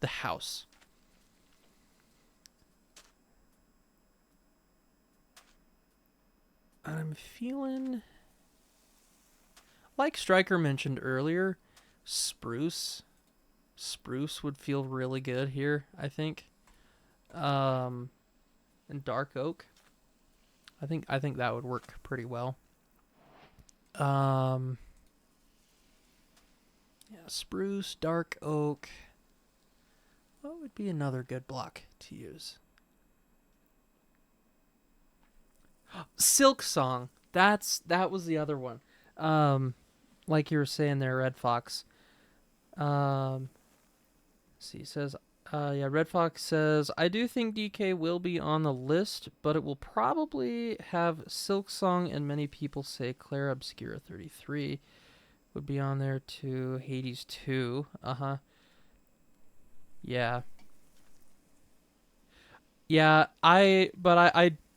house. I'm feeling Like Stryker mentioned earlier, spruce. Spruce would feel really good here, I think. And dark oak. I think that would work pretty well. Yeah, spruce, dark oak. What would be another good block to use? Silk Song. That was the other one. Like you were saying there, Red Fox. See, it says, yeah, Red Fox says, I do think DK will be on the list, but it will probably have Silk Song, and many people say Clara Obscura 33 would be on there too. Hades 2. Yeah. Yeah, I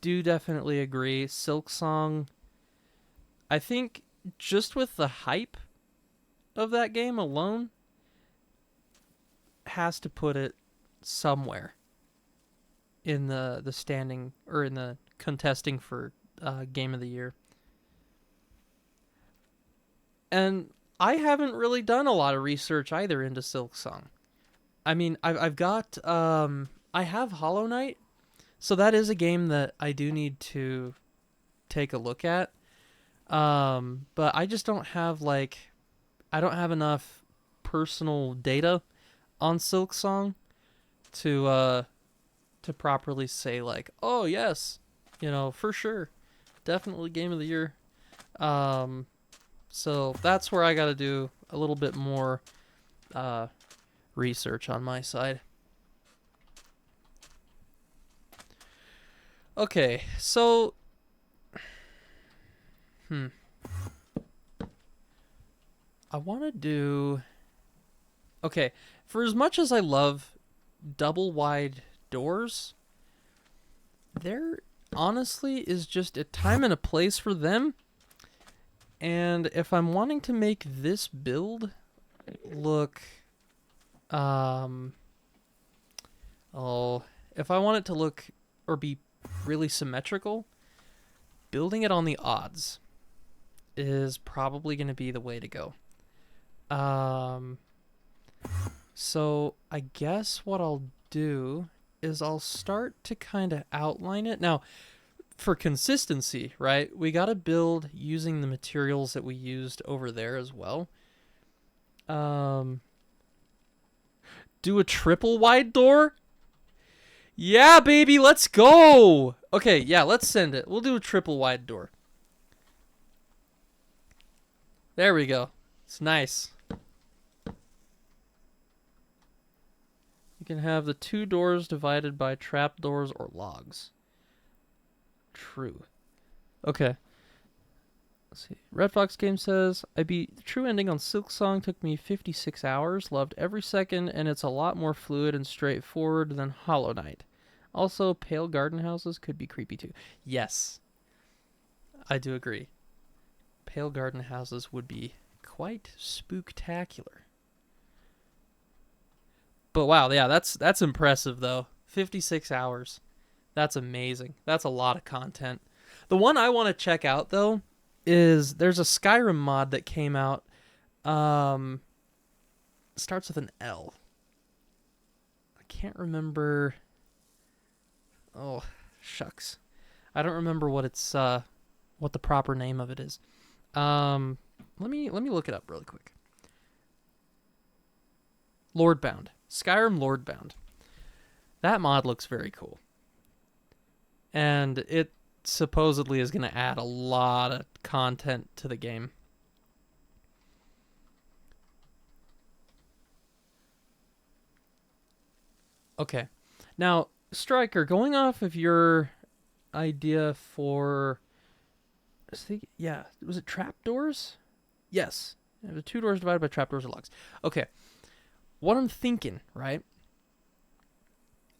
do definitely agree. Silk Song, I think just with the hype of that game alone, has to put it somewhere in the standing or in the contesting for game of the year. And I haven't really done a lot of research either into Silk Song. I mean, I've got I have Hollow Knight, so that is a game that I do need to take a look at. But I just don't have I don't have enough personal data on Silk Song to properly say oh yes, for sure, definitely game of the year. So that's where I got to do a little bit more research on my side. Okay, so I want to do... Okay, for as much as I love double wide doors, there honestly is just a time and a place for them. And if I'm wanting to make this build look... if I want it to look or be really symmetrical, building it on the odds is probably going to be the way to go. So I guess what I'll do is I'll start to kind of outline it. Now, for consistency, right, we got to build using the materials that we used over there as well. Do a triple wide door? Yeah, baby, let's go! Okay, yeah, let's send it. We'll do a triple wide door. There we go. It's nice. You can have the two doors divided by trapdoors or logs. True. Okay. Let's see. Red Fox Game says, I beat the true ending on Silk Song, took me 56 hours, loved every second, and it's a lot more fluid and straightforward than Hollow Knight. Also, pale garden houses could be creepy too. Yes. I do agree. Pale garden houses would be quite spooktacular. But wow, yeah, that's impressive though. 56 hours. That's amazing. That's a lot of content. The one I want to check out though is there's a Skyrim mod that came out. Starts with an L. I can't remember. Oh, shucks. I don't remember what it's what the proper name of it is. Let me look it up really quick. Lordbound. Skyrim Lordbound. That mod looks very cool. And it supposedly is going to add a lot of content to the game. Okay. Now, Stryker, going off of your idea for... Yeah, was it trapdoors? Yes. The two doors divided by trapdoors or logs. Okay. What I'm thinking, right?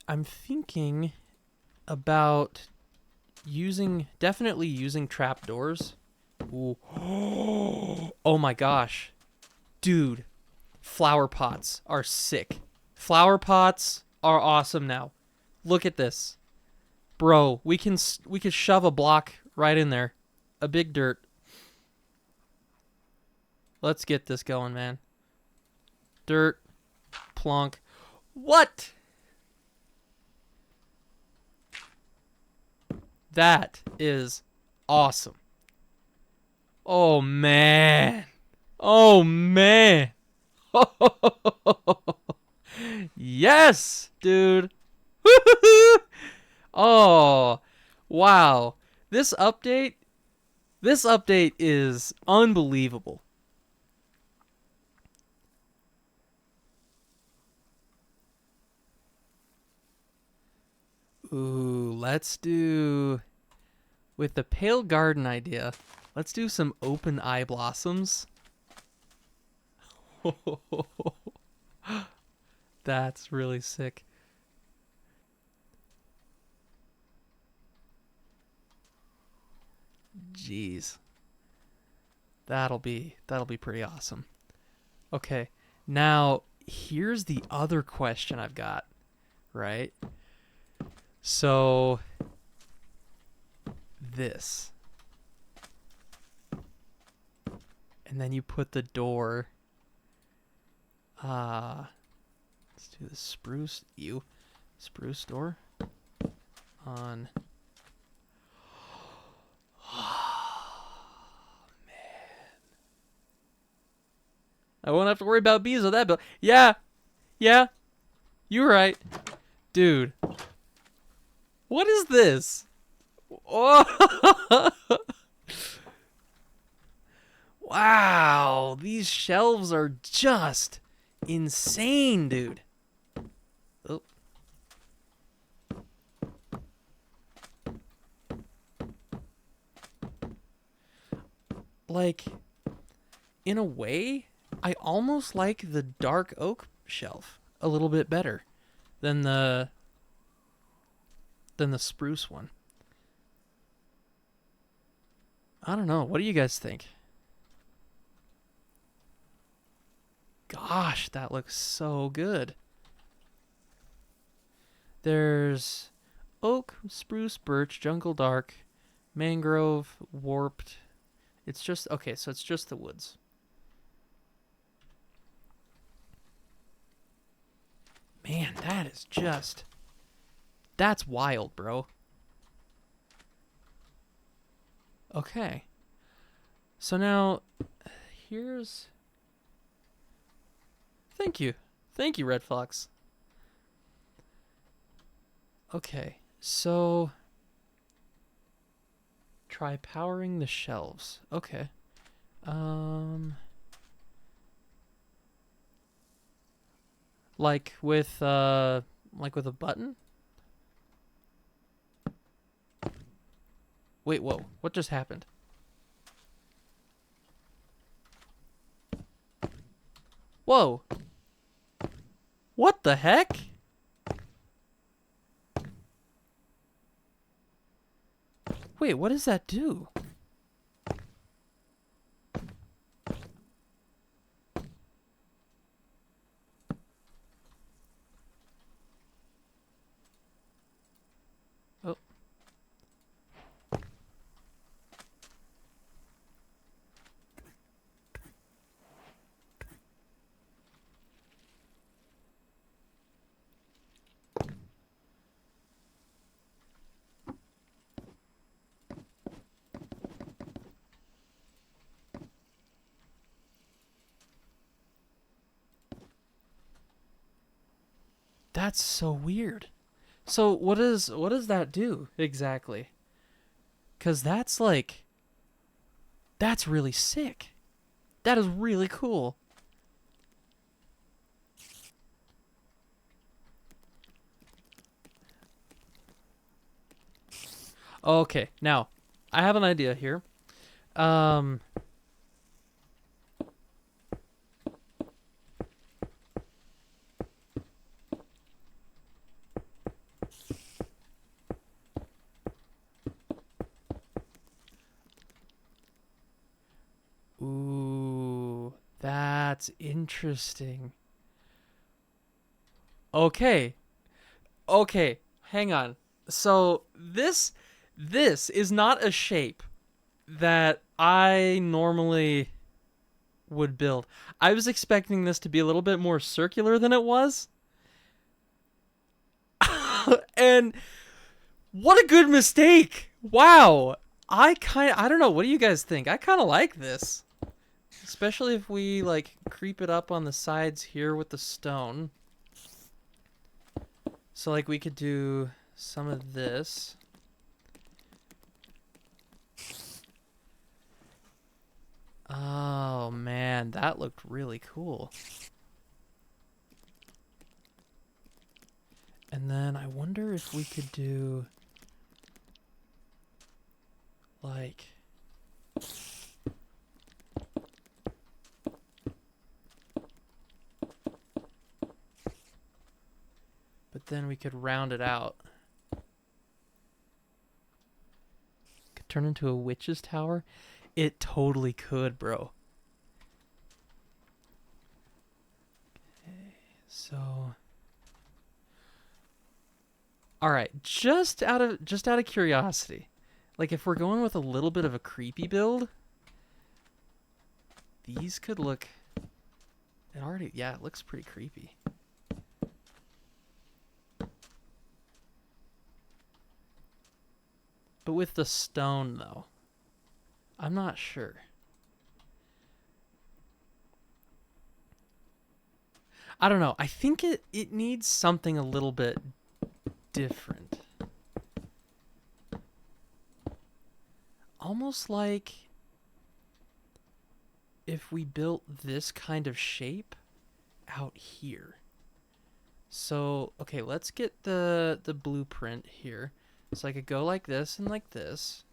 I'm thinking about definitely using trapdoors. Ooh. Oh my gosh. Dude, flower pots are sick. Flower pots are awesome now. Look at this. Bro, we can shove a block right in there. A big dirt. Let's get this going, man. Dirt. Plonk. What? That is awesome. Oh, man. Oh, man. Yes, dude. Oh, wow. This update is unbelievable. Ooh, let's do, with the pale garden idea, let's do some open eye blossoms. That's really sick. Jeez. That'll be pretty awesome. Okay. Now, here's the other question I've got, right? So this. And then you put the door. Let's do the spruce door on. Oh, man. I won't have to worry about bees with that bill. Yeah. You're right. Dude. What is this? Oh. Wow, these shelves are just insane, dude. Oh. Like, in a way, I almost like the dark oak shelf a little bit better than the spruce one. I don't know. What do you guys think? Gosh, that looks so good. There's oak, spruce, birch, jungle dark, mangrove, warped. It's just, okay, so it's just the woods. Man, that is just, that's wild, bro. Okay. So now, here's... Thank you, Red Fox. Okay, so... Try powering the shelves. Okay. Like with a button? Wait, whoa. What just happened? Whoa. What the heck? Wait, what does that do? Oh. That's so weird. So what does that do exactly? 'Cause that's like, that's really sick. That is really cool. Okay, now I have an idea here. Ooh, that's interesting. Okay. Okay, hang on. So this is not a shape that I normally would build. I was expecting this to be a little bit more circular than it was. And what a good mistake. Wow. I don't know. What do you guys think? I kind of like this. Especially if we like creep it up on the sides here with the stone. So like we could do some of this. Oh man, that looked really cool. And then I wonder if we could do like but then we could round it out. Could turn into a witch's tower. It totally could, bro. Okay, so all right, just out of curiosity, like if we're going with a little bit of a creepy build, these could look. It looks pretty creepy. But with the stone though, I'm not sure. I don't know. I think it needs something a little bit different. Almost like if we built this kind of shape out here. So, okay, let's get the blueprint here. So I could go like this and like this.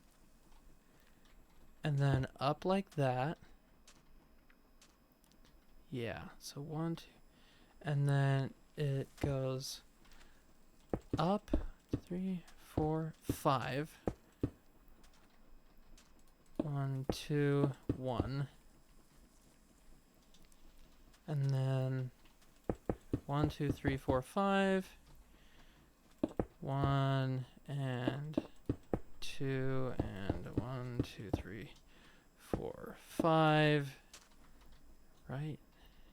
And then up like that. Yeah, so 1, 2. And then it goes up 3, 4, 5. 1, 2, 1. And then 1, 2, 3, 4, 5. 1 and 2 and 1, 2, 3, 4, 5. Right?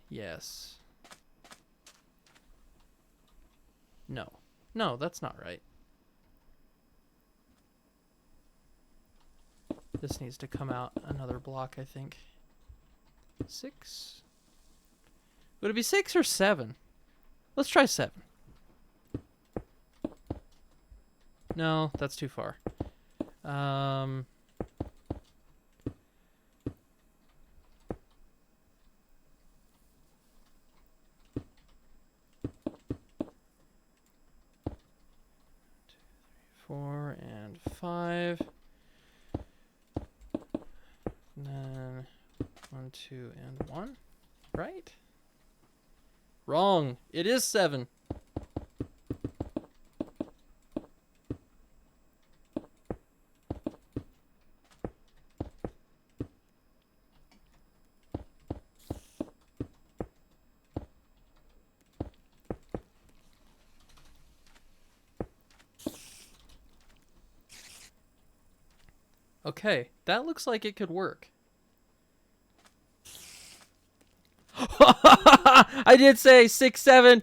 Yes. No. No, that's not right. This needs to come out another block, I think. 6? Would it be 6 or 7? Let's try 7. No, that's too far. 4 and 5. And then 1, 2, and 1. Right? Wrong. It is 7. Okay, that looks like it could work. I did say 6, 7.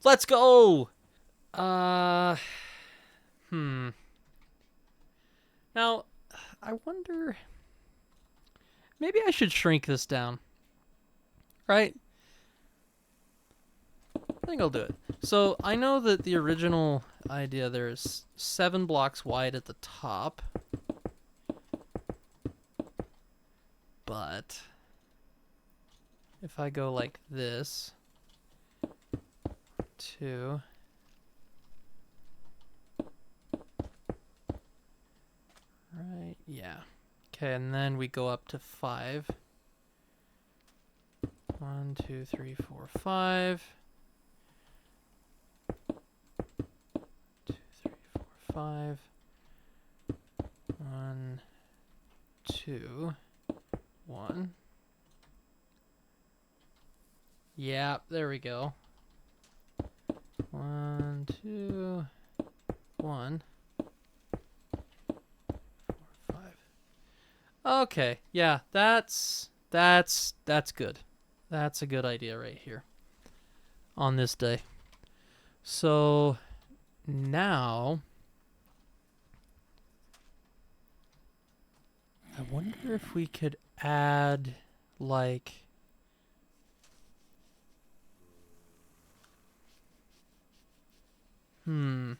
Let's go. Now, I wonder. Maybe I should shrink this down. Right? I think I'll do it. So I know that the original idea there is 7 blocks wide at the top. But if I go like this, 2, right, yeah. Okay, and then we go up to 5. 1, 2, 3, 4, 5. 2, 3, 4, 5. 1, 2, 1. Yeah, there we go. 1, 2, 1. 4, Okay, yeah, that's good. That's a good idea right here on this day. So now I wonder if we could add like hmm.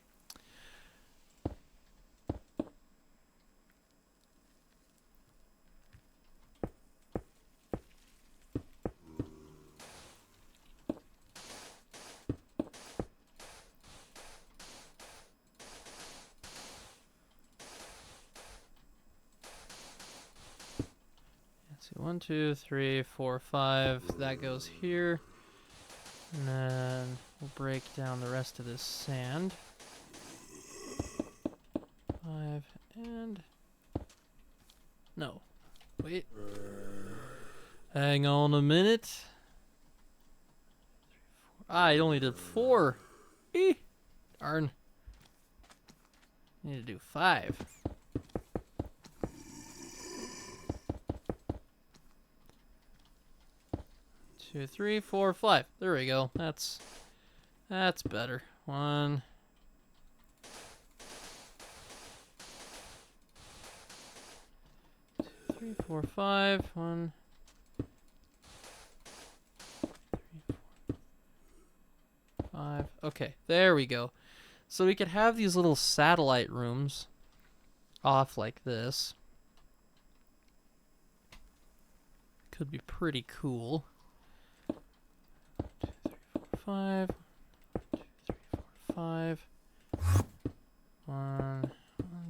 Let's see, 1, 2, 3, 4, 5. That goes here. And then we'll break down the rest of this sand. 5 and... No. Wait. Hang on a minute. I only did 4. Eeh. Darn. Need to do 5. 2, 3, 4, 5. There we go. That's better. 1. 2, 3, 4, 5. 1. 3, 4, 5. Okay, there we go. So we could have these little satellite rooms off like this. Could be pretty cool. 2, 3, 4, 5. 1, 2, 3, 4, 5. 1,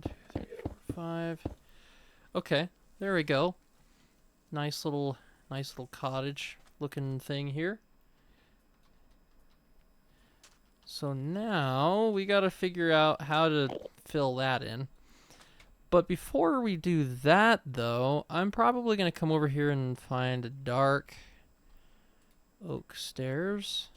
2, 3, 4, 5. Okay, there we go. Nice little cottage looking thing here. So now we got to figure out how to fill that in. But before we do that, though, I'm probably going to come over here and find a dark oak stairs.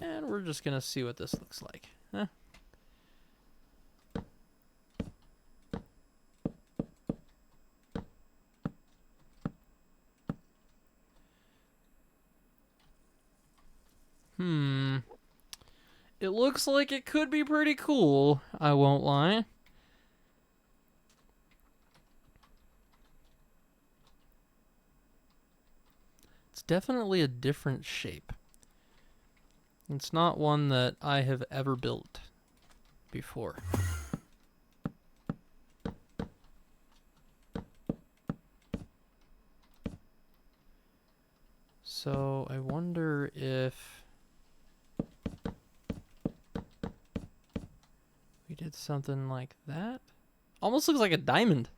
And we're just going to see what this looks like. Huh? It looks like it could be pretty cool, I won't lie. It's definitely a different shape. It's not one that I have ever built before. So I wonder if we did something like that. Almost looks like a diamond.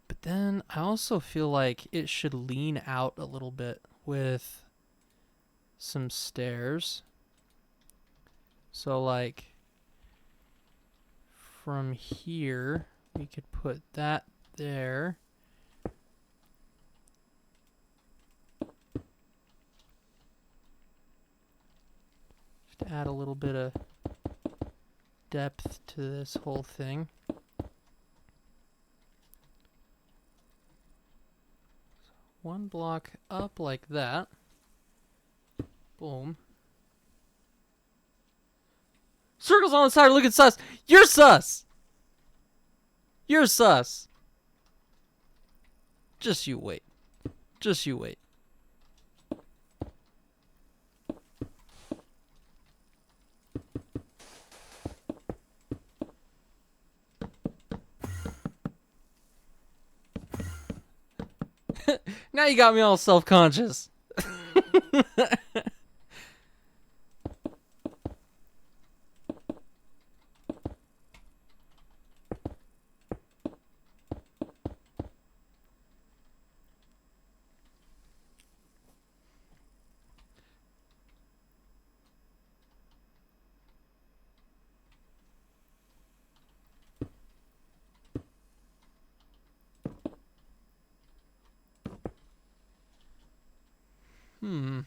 But then I also feel like it should lean out a little bit with some stairs. So like from here, we could put that there. Just to add a little bit of depth to this whole thing. So 1 block up like that. Boom. Circles on the side are looking sus. You're sus. You're sus. Just you wait. Just you wait. Now you got me all self-conscious. Hmm.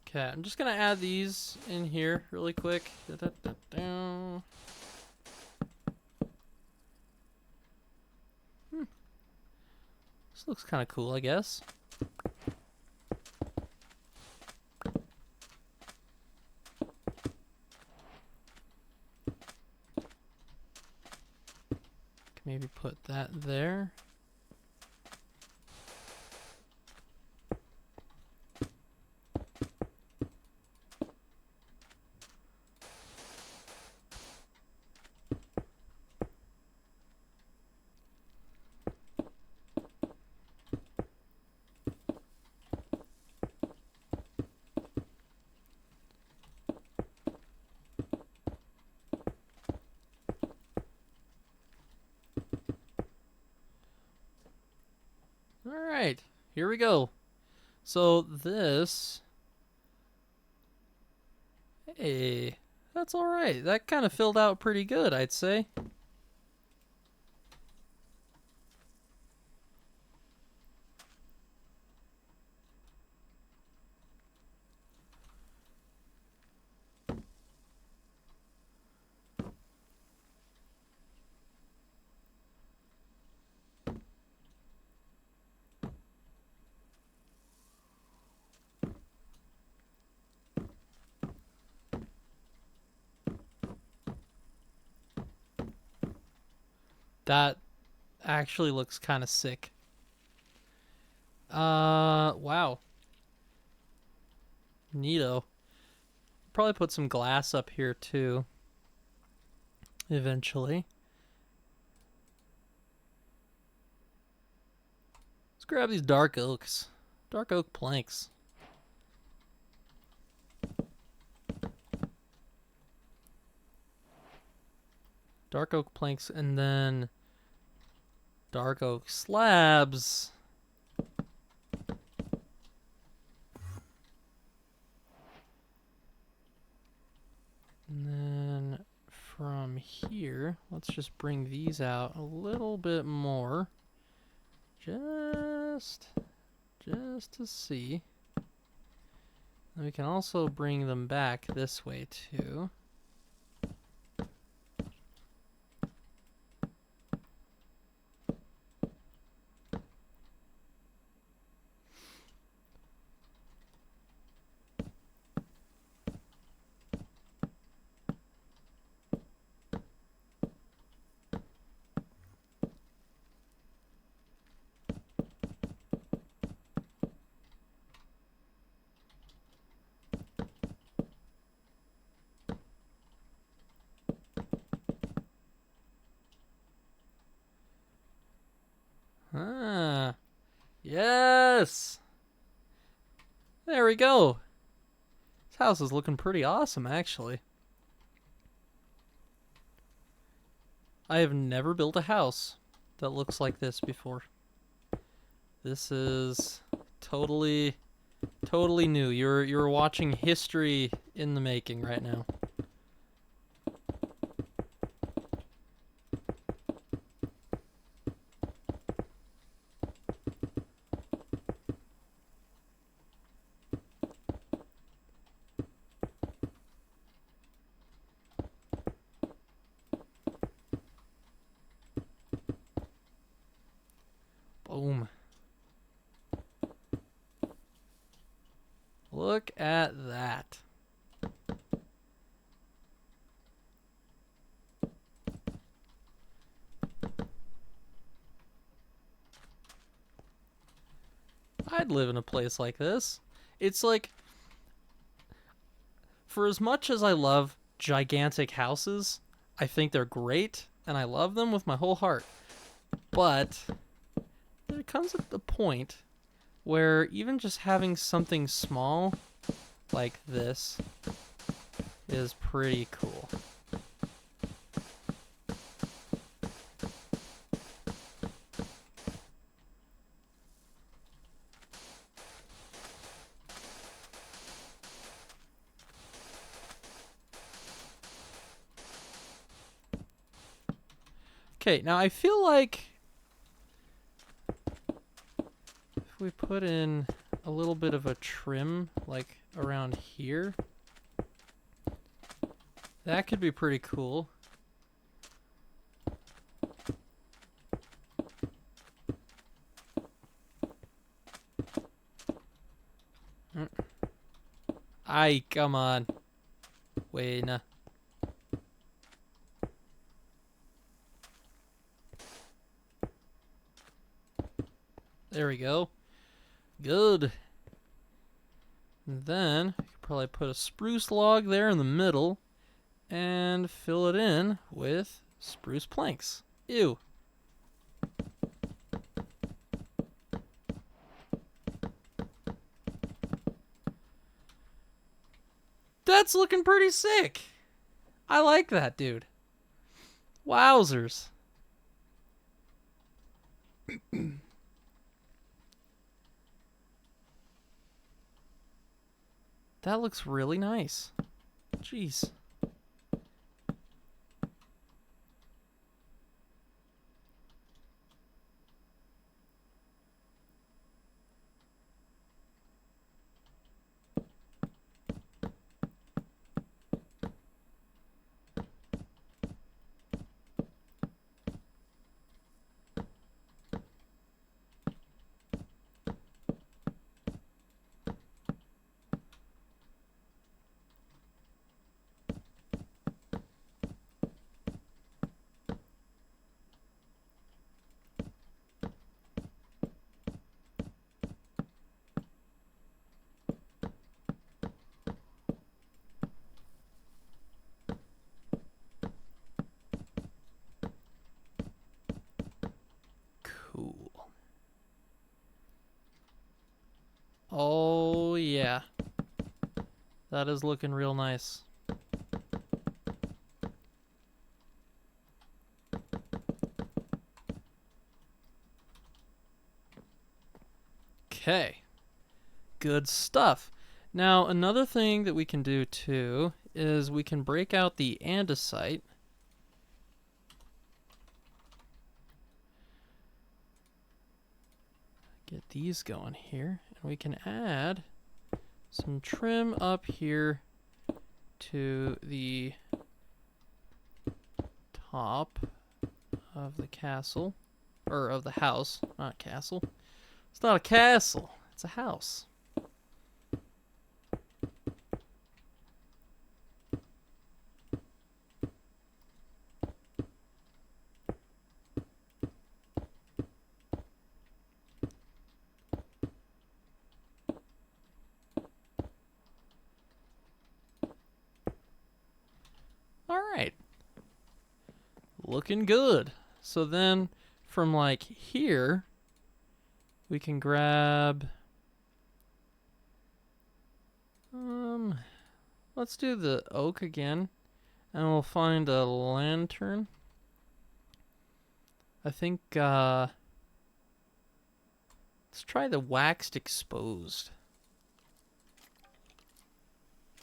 Okay, I'm just gonna add these in here really quick. Da-da-da-da. This looks kind of cool, I guess. Maybe put that there. Alright, here we go. So this... Hey, that's alright. That kind of filled out pretty good, I'd say. That actually looks kind of sick. Wow. Neato. Probably put some glass up here too. Eventually. Let's grab these dark oaks. Dark oak planks. Dark oak planks and then dark oak slabs. And then from here, let's just bring these out a little bit more. Just to see. And we can also bring them back this way too. Ah, yes! There we go. This house is looking pretty awesome, actually. I have never built a house that looks like this before. This is totally new. You're watching history in the making right now. Boom. Look at that. I'd live in a place like this. It's like, for as much as I love gigantic houses, I think they're great, and I love them with my whole heart. But there comes a point where even just having something small like this is pretty cool. Okay, now I feel like if we put in a little bit of a trim, like around here, that could be pretty cool. Ay, come on. Wait, nah. There we go. Good. And then, you could probably put a spruce log there in the middle and fill it in with spruce planks. Ew. That's looking pretty sick. I like that, dude. Wowzers. That looks really nice. Jeez. Cool. Oh, yeah. That is looking real nice. Okay. Good stuff. Now, another thing that we can do too is we can break out the andesite. Get these going here. And we can add some trim up here to the top of the castle. Or of the house. Not a castle. It's not a castle. It's a house. Alright. Looking good. So then, from like here, we can grab... let's do the oak again. And we'll find a lantern. I think, let's try the waxed exposed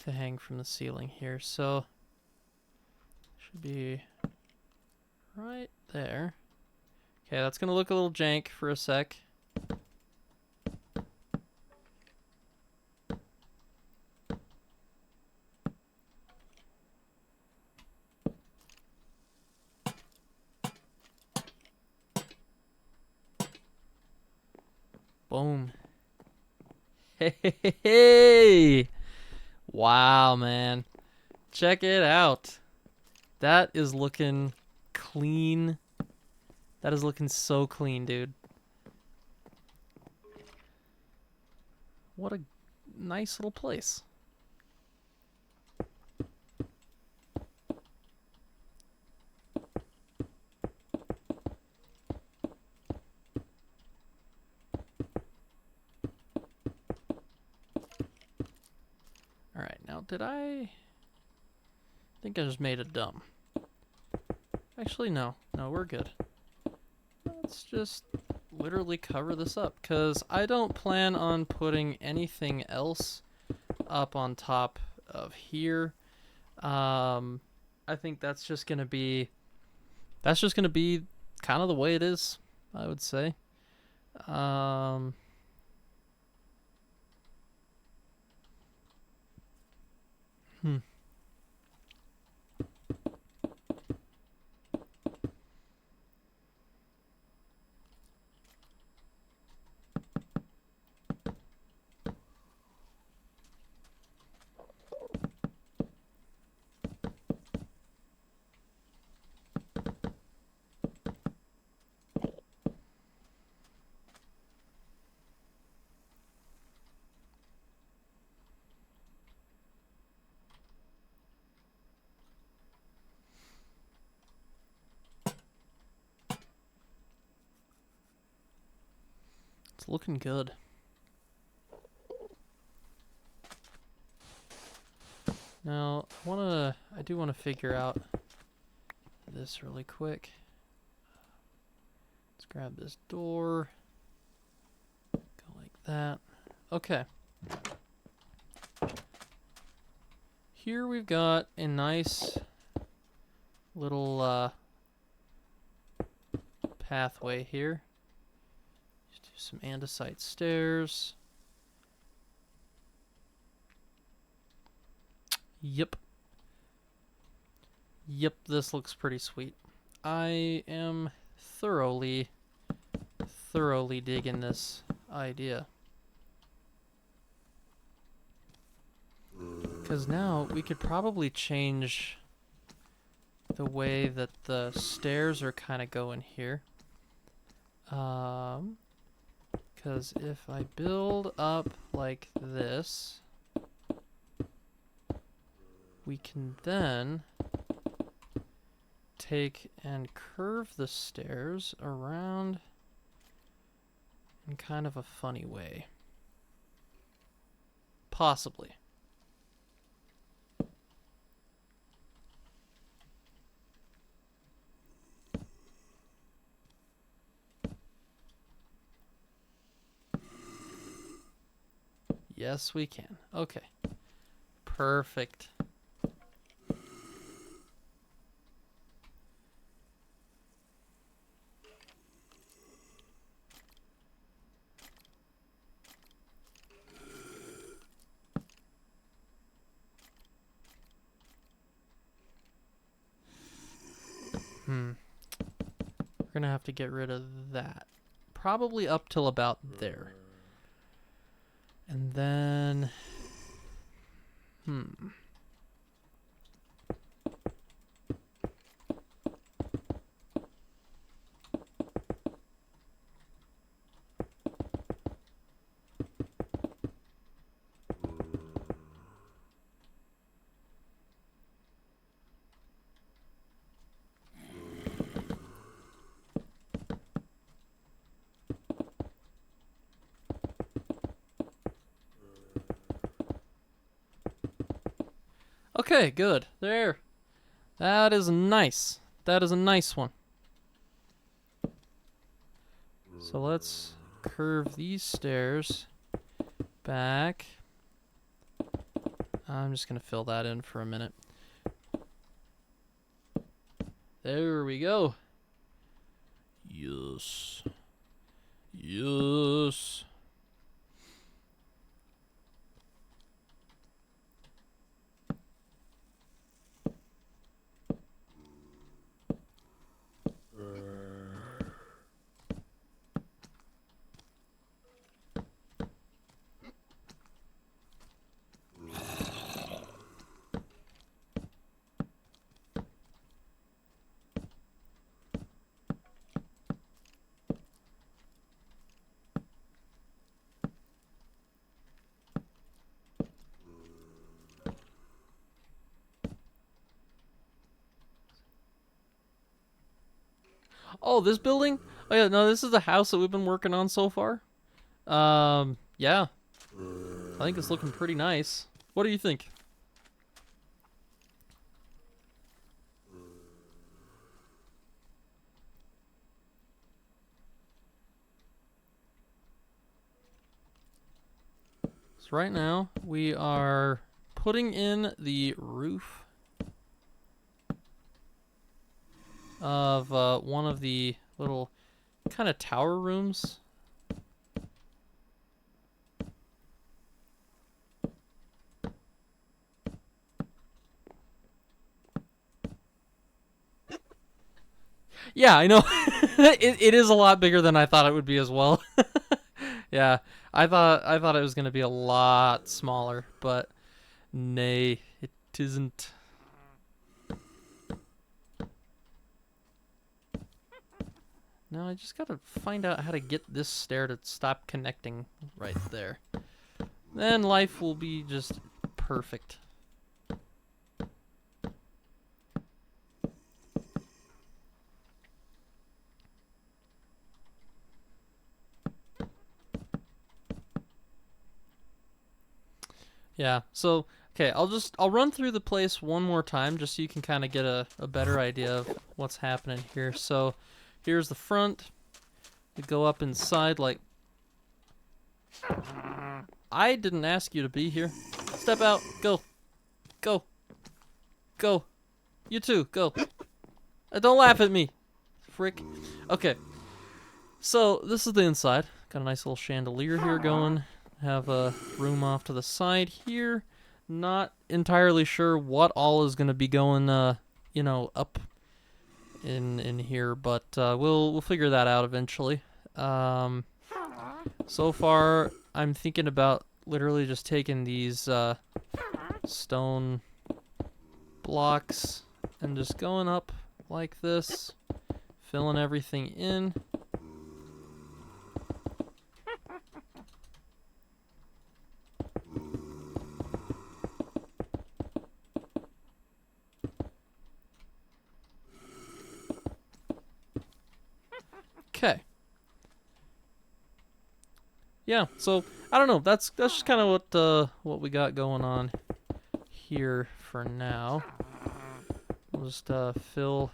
to hang from the ceiling here. So, should be right there. Okay, that's gonna look a little jank for a sec. Boom. Hey! Wow, man. Check it out. That is looking clean. That is looking so clean, dude. What a nice little place. Alright, now did I think I just made it dumb. Actually, no. No, we're good. Let's just literally cover this up, because I don't plan on putting anything else up on top of here. I think that's just gonna be kind of the way it is, I would say. It's looking good. Now, I do want to figure out this really quick. Let's grab this door. Go like that. Okay. Here we've got a nice little pathway here. Just do some andesite stairs. Yep. Yep, this looks pretty sweet. I am thoroughly digging this idea. Because now we could probably change the way that the stairs are kind of going here. Because if I build up like this, we can then take and curve the stairs around in kind of a funny way. Possibly. Yes, we can. Okay. Perfect. We're gonna have to get rid of that. Probably up till about there. And then... Okay, good. There. That is nice. That is a nice one. So let's curve these stairs back. I'm just going to fill that in for a minute. There we go. Yes. Yes. Oh, this building? Oh yeah, no, this is the house that we've been working on so far. Yeah. I think it's looking pretty nice. What do you think? So right now, we are putting in the roof of one of the little kind of tower rooms. Yeah, I know. It is a lot bigger than I thought it would be as well. Yeah, I thought it was gonna be a lot smaller, but nay, it isn't. No, I just gotta find out how to get this stair to stop connecting right there. Then life will be just perfect. Yeah, so, okay, I'll run through the place one more time just so you can kind of get a better idea of what's happening here. So, here's the front. We go up inside like... I didn't ask you to be here. Step out. Go. Go. Go. You too. Go. Don't laugh at me. Frick. Okay. So, this is the inside. Got a nice little chandelier here going. Have a room off to the side here. Not entirely sure what all is going to be going, you know, up in here, but we'll figure that out eventually. So far, I'm thinking about literally just taking these stone blocks and just going up like this, filling everything in. Okay. Yeah, so I don't know. That's just kind of what we got going on here for now. We'll just fill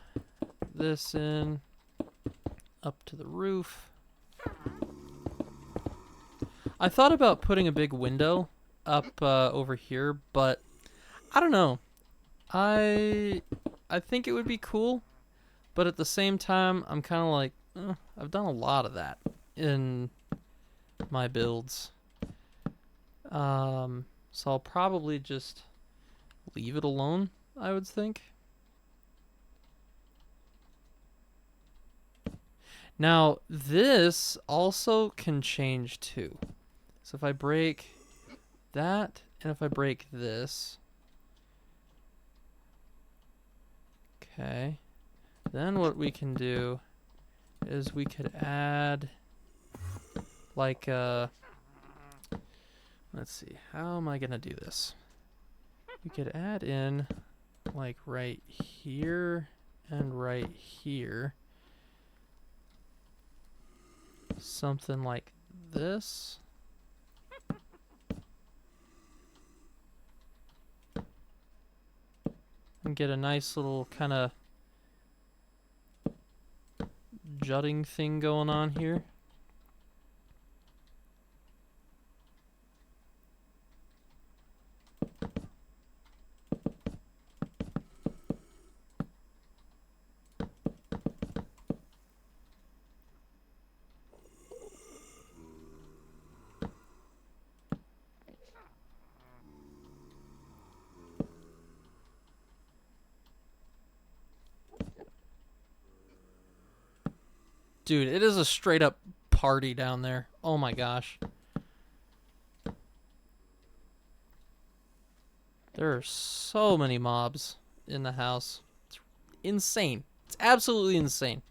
this in up to the roof. I thought about putting a big window up over here, but I don't know. I think it would be cool, but at the same time, I'm kind of like, I've done a lot of that in my builds. So I'll probably just leave it alone, I would think. Now, this also can change too. So if I break that, and if I break this, okay, then what we can do is we could add like let's see, how am I gonna do this? We could add in like right here and right here, something like this. And get a nice little kind of jutting thing going on here. Dude, it is a straight up party down there. Oh my gosh. There are so many mobs in the house. It's insane. It's absolutely insane.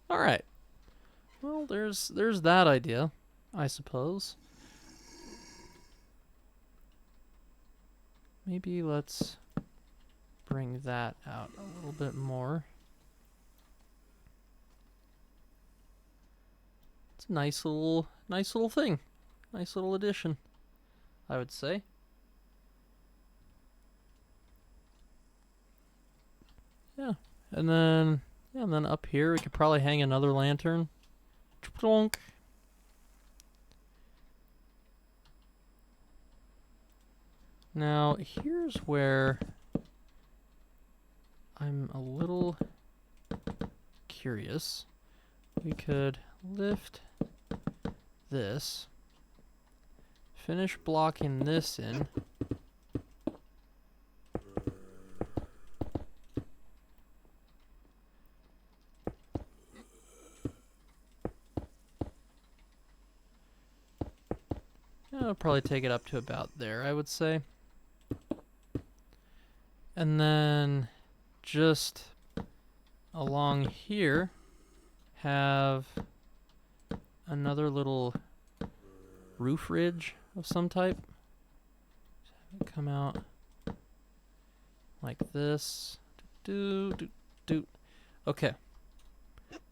All right. Well, there's that idea, I suppose. Maybe let's bring that out a little bit more. It's a nice little thing. Nice little addition, I would say. Yeah. And then up here we could probably hang another lantern. Plonk. Now, here's where I'm a little curious. We could lift this, finish blocking this in. I'll probably take it up to about there, I would say. And then just along here have another little roof ridge of some type. Have it come out like this. Okay.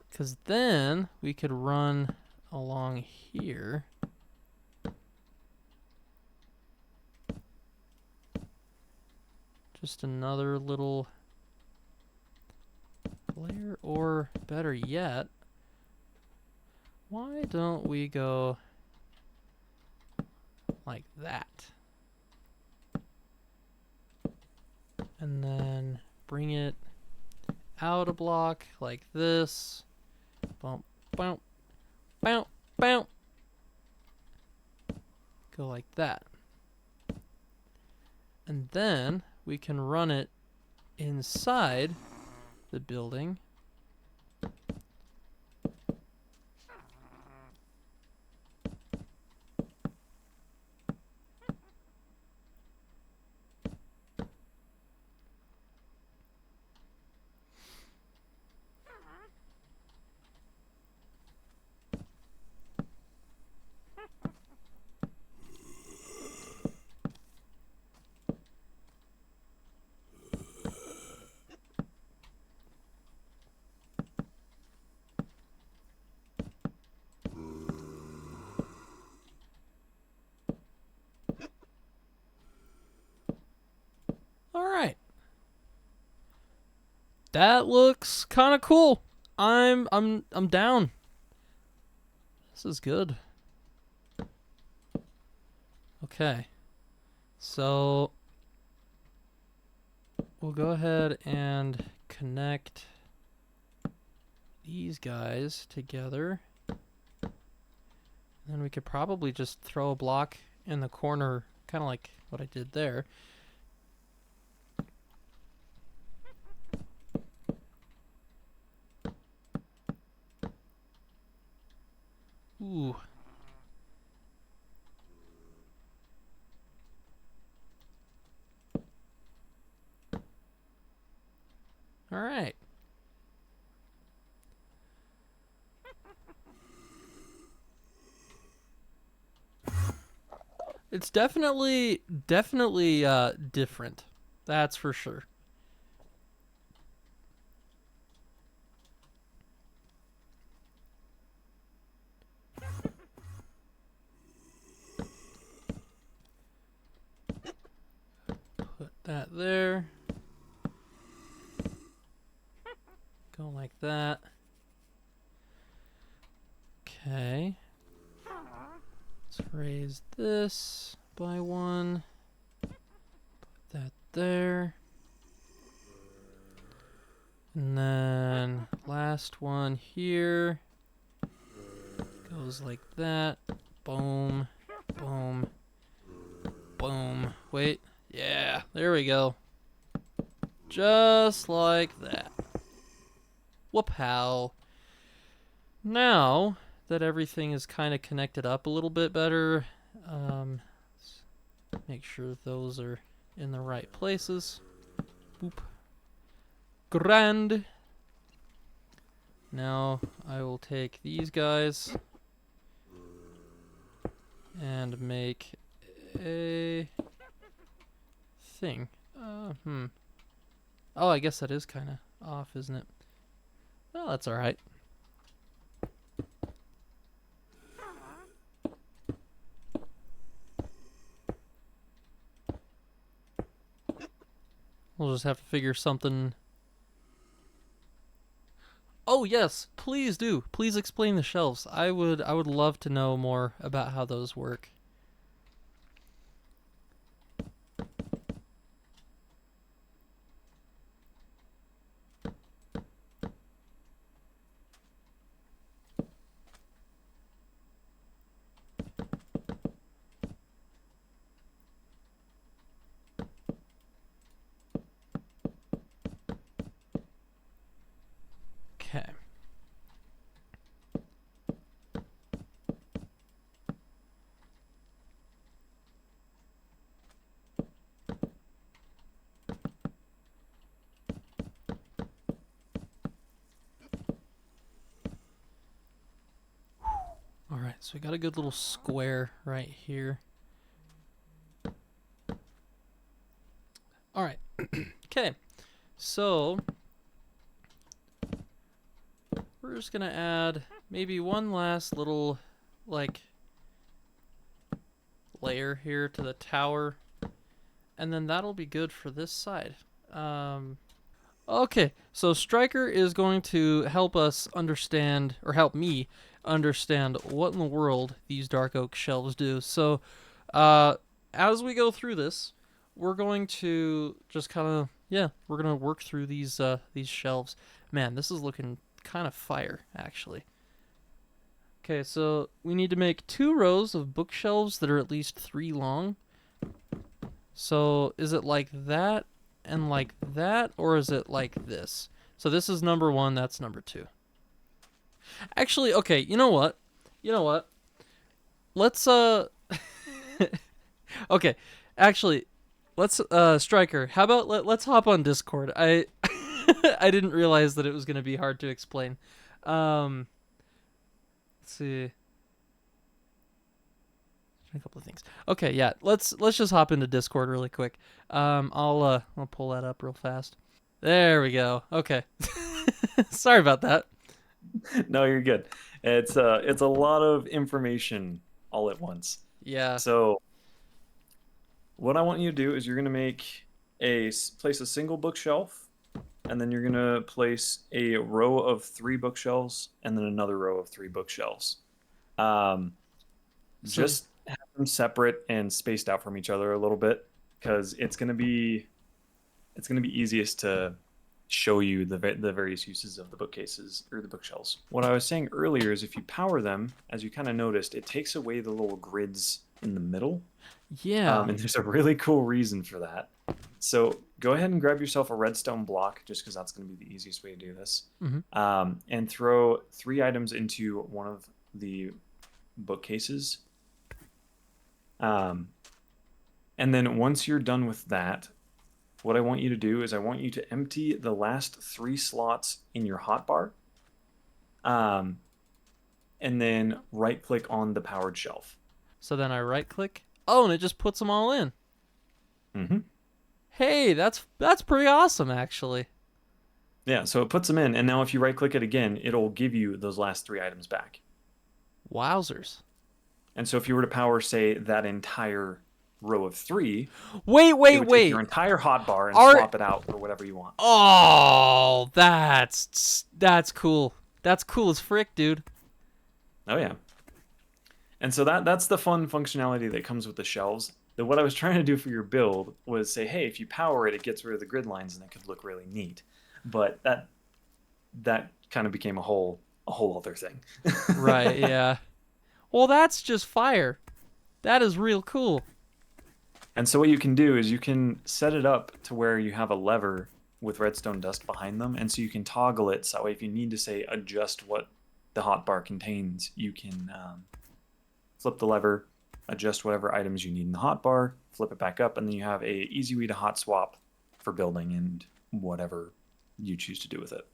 Because then we could run along here. Just another little layer, or better yet, why don't we go like that? And then bring it out a block like this. Bump, bump, bump, bump. Go like that. And then we can run it inside the building. Alright. That looks kind of cool. I'm down. This is good. Okay. So we'll go ahead and connect these guys together. Then we could probably just throw a block in the corner, kind of like what I did there. Ooh. All right. It's definitely different. That's for sure. Put that there. Go like that. Okay. Let's raise this by one. Put that there. And then last one here. Goes like that. Boom. Boom. Boom. Wait. Yeah, there we go. Just like that. Whoop-how. Now that everything is kind of connected up a little bit better, let's make sure those are in the right places. Boop. Grand. Now I will take these guys and make a thing. Oh, I guess that is kind of off, isn't it? Well, that's alright. We'll just have to figure something. Oh yes, please do. Please explain the shelves. I would love to know more about how those work. Okay. All right, so we got a good little square right here. All right. Okay. So we're just gonna add maybe one last little like layer here to the tower, and then that'll be good for this side. Okay, so Striker is going to help us understand, or help me understand, what in the world these dark oak shelves do. So, as we go through this, we're going to just kind of, yeah, we're gonna work through these shelves. Man, this is looking kind of fire, actually. Okay, so we need to make 2 rows of bookshelves that are at least 3 long. So is it like that and like that, or is it like this? So this is number 1, that's number 2. Actually, okay, you know what? Let's okay, actually, let's Striker, how about let's hop on Discord. I I didn't realize that it was going to be hard to explain. Let's see. A couple of things. Okay, yeah. Let's just hop into Discord really quick. I'll pull that up real fast. There we go. Okay. Sorry about that. No, you're good. It's a lot of information all at once. Yeah. So what I want you to do is you're gonna place a single bookshelf, and then you're gonna place a row of 3 bookshelves, and then another row of 3 bookshelves. Um, So, just have them separate and spaced out from each other a little bit, because it's gonna be easiest to show you the various uses of the bookcases or the bookshelves. What I was saying earlier is if you power them, as you kind of noticed, it takes away the little grids in the middle. yeah. And there's a really cool reason for that. So go ahead and grab yourself a redstone block, just because that's going to be the easiest way to do this. And throw 3 items into one of the bookcases. And then once you're done with that, what I want you to do is I want you to empty the last 3 slots in your hotbar. And then right click on the powered shelf. So then I right click. Oh, and it just puts them all in. Mm-hmm. Hey, that's pretty awesome, actually. Yeah, so it puts them in, and now if you right click it again, it'll give you those last 3 items back. Wowzers. And so if you were to power, say, that entire row of 3, Wait. it would take your entire hotbar and swap it out for whatever you want. Oh, that's cool. That's cool as frick, dude. Oh yeah. And so that's the fun functionality that comes with the shelves. That what I was trying to do for your build was say, hey, if you power it, it gets rid of the grid lines, and it could look really neat. But that kind of became a whole other thing. Right, yeah. Well, that's just fire. That is real cool. And so what you can do is you can set it up to where you have a lever with redstone dust behind them, and so you can toggle it so that way if you need to, say, adjust what the hotbar contains, you can flip the lever, adjust whatever items you need in the hotbar, flip it back up, and then you have a easy way to hot swap for building and whatever you choose to do with it.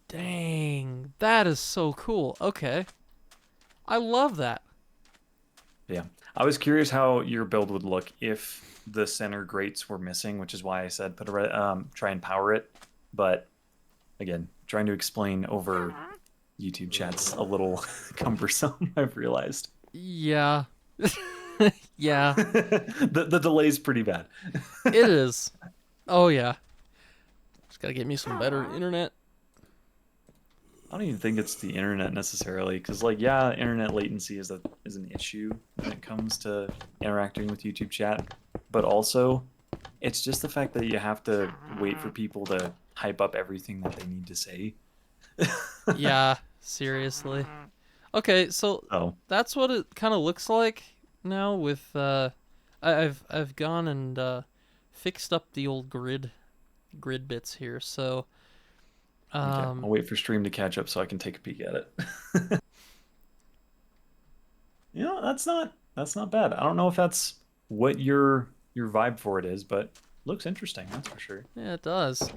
Dang, that is so cool. Okay. I love that. Yeah. I was curious how your build would look if the center grates were missing, which is why I said try and power it. But again, trying to explain over YouTube chat's a little cumbersome, I've realized. Yeah. Yeah, The delay's pretty bad. it is. Oh yeah. Just gotta get me some better internet. I don't even think it's the internet necessarily, because like yeah, internet latency is an issue when it comes to interacting with YouTube chat, but also it's just the fact that you have to wait for people to hype up everything that they need to say. Yeah, seriously. Okay, so Oh, that's what it kind of looks like now with I've gone and fixed up the old grid bits here. So okay. um I'll wait for stream to catch up so I can take a peek at it. You know, that's not bad. I don't know if that's what your vibe for it is, but looks interesting, that's for sure. yeah, it does.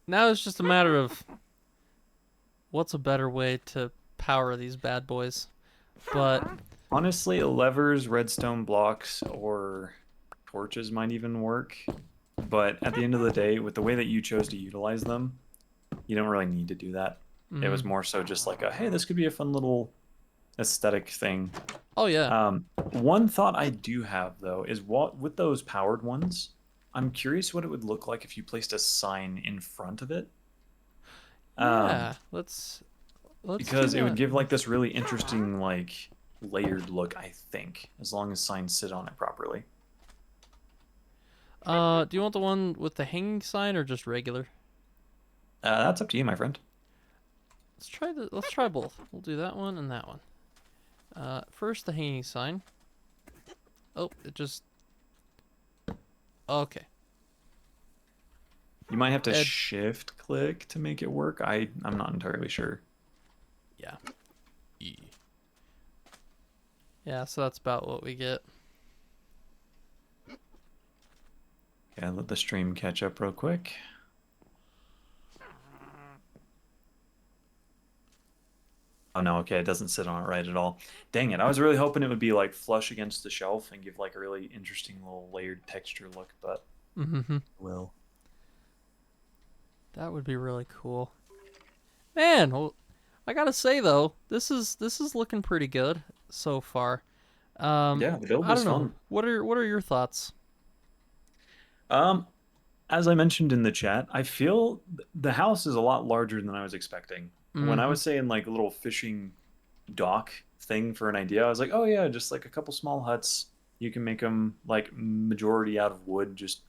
Now it's just a matter of what's a better way to power these bad boys. But Honestly, levers, redstone blocks, or torches might even work. But at the end of the day, with the way that you chose to utilize them, you don't really need to do that. It was mm, more so just like a, hey, this could be a fun little aesthetic thing. oh yeah. One thought I do have though is what with those powered ones, I'm curious what it would look like if you placed a sign in front of it. Um, Yeah, let's do because it would that. give like this really interesting like layered look, I think, as long as signs sit on it properly. Do you want the one with the hanging sign or just regular? That's up to you, my friend. Let's try both. We'll do that one and that one. First the hanging sign. Oh, it just okay. You might have to Ed. shift click to make it work. I'm not entirely sure. Yeah. E. Yeah, so that's about what we get. Okay, let the stream catch up real quick. Oh no, okay, it doesn't sit on it right at all. Dang it, I was really hoping it would be like flush against the shelf and give like a really interesting little layered texture look, but Mm-hmm. will. That would be really cool. Man, well, I gotta say though, this is looking pretty good so far. Yeah, the build I was don't know. fun. What are your thoughts? Um, as I mentioned in the chat, I feel the house is a lot larger than I was expecting. When I Mm-hmm. was saying like a little fishing dock thing for an idea, I was like, oh yeah, just like a couple small huts. You can make them like majority out of wood just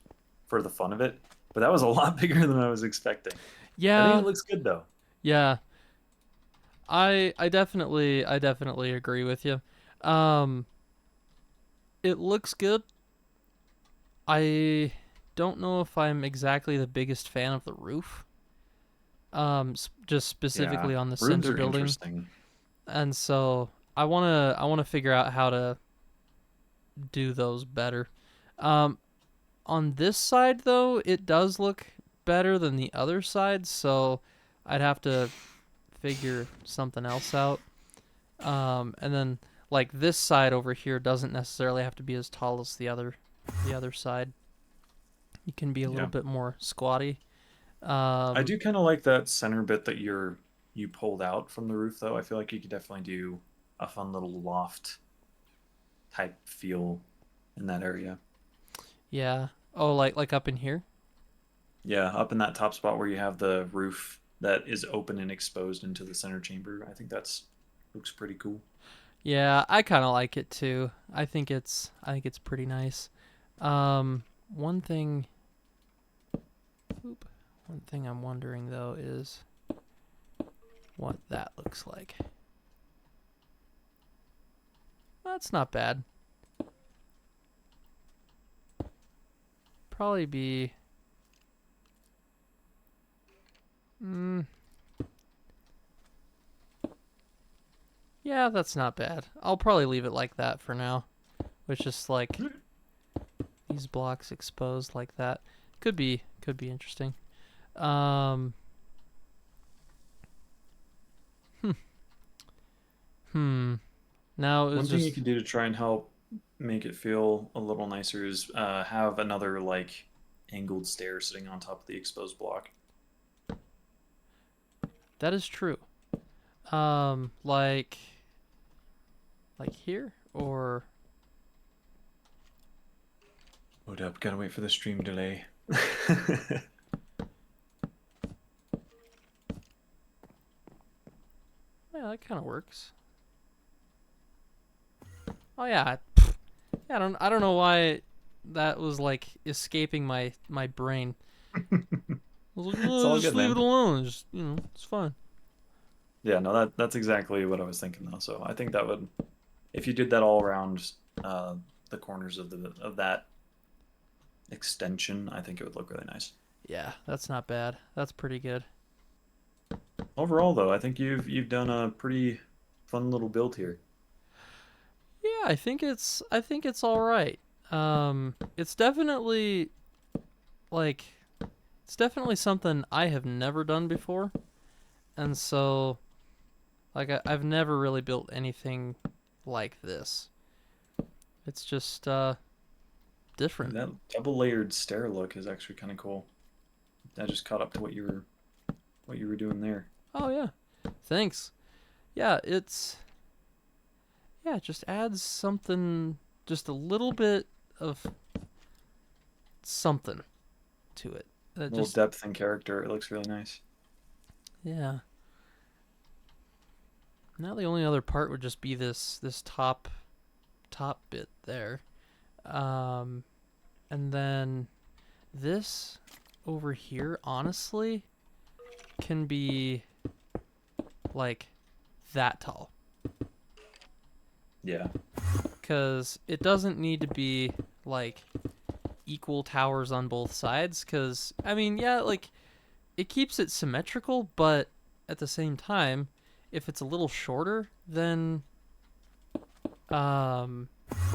for the fun of it. But that was a lot bigger than I was expecting. I think it Yeah, looks good though. yeah. I definitely agree with you. Um, it looks good. I don't know if I'm exactly the biggest fan of the roof. Just Yeah, specifically on the roofs center are building, interesting. and so I wanna figure out how to do those better. Um, on this side though, it does look better than the other side, so I'd have to figure something else out. And then like this side over here doesn't necessarily have to be as tall as the other side. You can be a little Yeah, bit more squatty. I Um, do kind of like that center bit that you pulled out from the roof though. I feel like you could definitely do a fun little loft type feel in that area. yeah. Oh, like up in here. Yeah, up in that top spot where you have the roof that is open and exposed into the center chamber. I think that's looks pretty cool. Yeah, I kind of like it too. I think it's pretty nice. One thing. Oop, one thing I'm wondering though is what that looks like. That's not bad. Probably be. Mm, yeah, that's not bad. I'll probably leave it like that for now. With just like these blocks exposed like that. Could be interesting. Um. Hmm. Hmm. Now One it's thing you just could do to try and help make it feel a little nicer is have another like angled stair sitting on top of the exposed block. that is true. Like here Or Load up. Gotta wait for the stream delay. yeah, that kind of works. Oh yeah, yeah. I don't know why that was like escaping my brain. I was like, It's oh, all just good, leave man. it alone. Just it's fine. Yeah, no, that's exactly what I was thinking though. So I think that would, if you did that all around uh, the corners of that extension, I think it would look really nice. Yeah, that's not bad. That's pretty good. Overall, though, I think you've done a pretty fun little build here. Yeah, I think it's all right. It's definitely like it's definitely something I have never done before, and so like I've never really built anything like this. It's just different. That double layered stair look is actually kind of cool. That just caught up to what you were doing there. Oh yeah, thanks. Yeah, it just adds something, just a little bit of something to it. A That little just depth and character. It looks really nice. yeah. Now the only other part would just be this top bit there. Um, and then this over here, honestly, can be like that tall. Yeah. Because it doesn't need to be like equal towers on both sides. Because, I mean, yeah, like it keeps it symmetrical, but at the same time, if it's a little shorter, then um,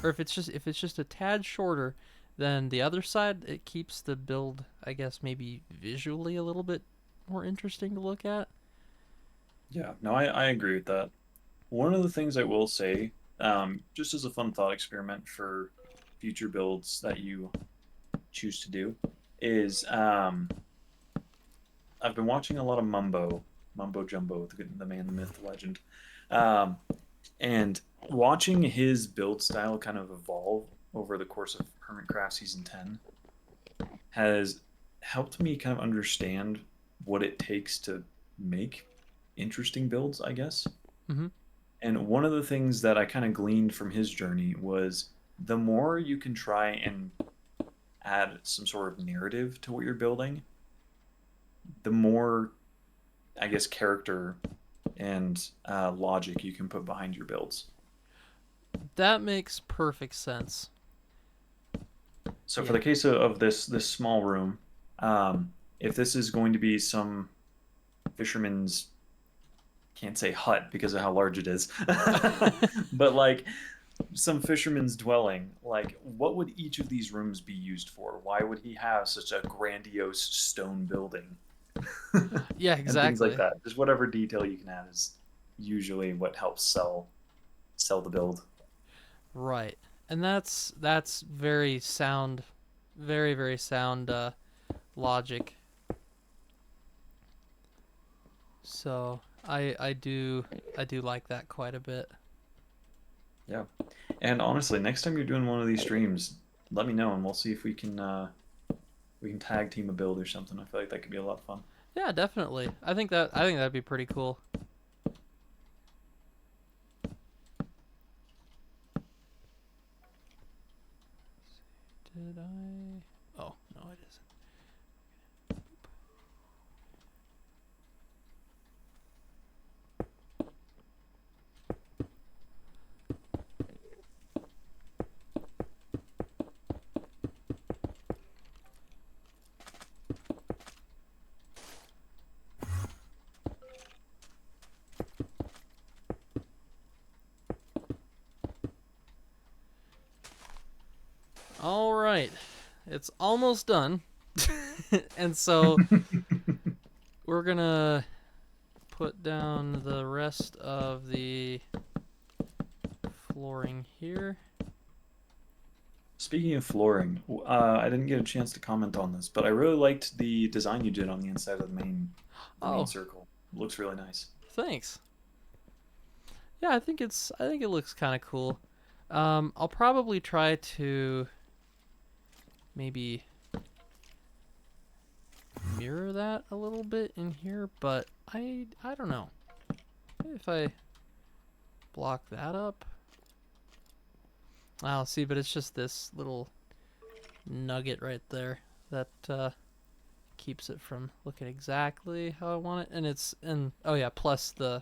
or if it's just a tad shorter than the other side, it keeps the build, I guess, maybe visually a little bit more interesting to look at. Yeah. No, I agree with that. One of the things I will say, just as a fun thought experiment for future builds that you choose to do, is I've been watching a lot of Mumbo Jumbo, the man, the myth, the legend, um, and watching his build style kind of evolve over the course of Hermitcraft Season 10 has helped me kind of understand what it takes to make interesting builds, I guess. Mm-hmm. And one of the things that I kind of gleaned from his journey was the more you can try and add some sort of narrative to what you're building, the more, I guess, character and logic you can put behind your builds. That makes perfect sense. So for Yeah. the case of this small room, if this is going to be some fisherman's, can't say hut because of how large it is, but like some fisherman's dwelling, like what would each of these rooms be used for? Why would he have such a grandiose stone building? Yeah, And things like exactly. that. Just whatever detail you can add is usually what helps sell the build. Right. And that's very sound, very very sound logic. So I do like that quite a bit. Yeah. And honestly, next time you're doing one of these streams, let me know and we'll see if we can tag team a build or something. I feel like that could be a lot of fun. Yeah, definitely. I think that'd be pretty cool. Did I? Oh no, it isn't. All right, it's almost done, and so we're gonna put down the rest of the flooring here. Speaking of flooring, I didn't get a chance to comment on this, but I really liked the design you did on the inside of the main Oh, circle. It looks really nice. thanks. Yeah, I think it looks kind of cool. I'll probably try to maybe mirror that a little bit in here, but I don't know. If I block that up. I'll see, but it's just this little nugget right there that keeps it from looking exactly how I want it. And oh yeah, plus the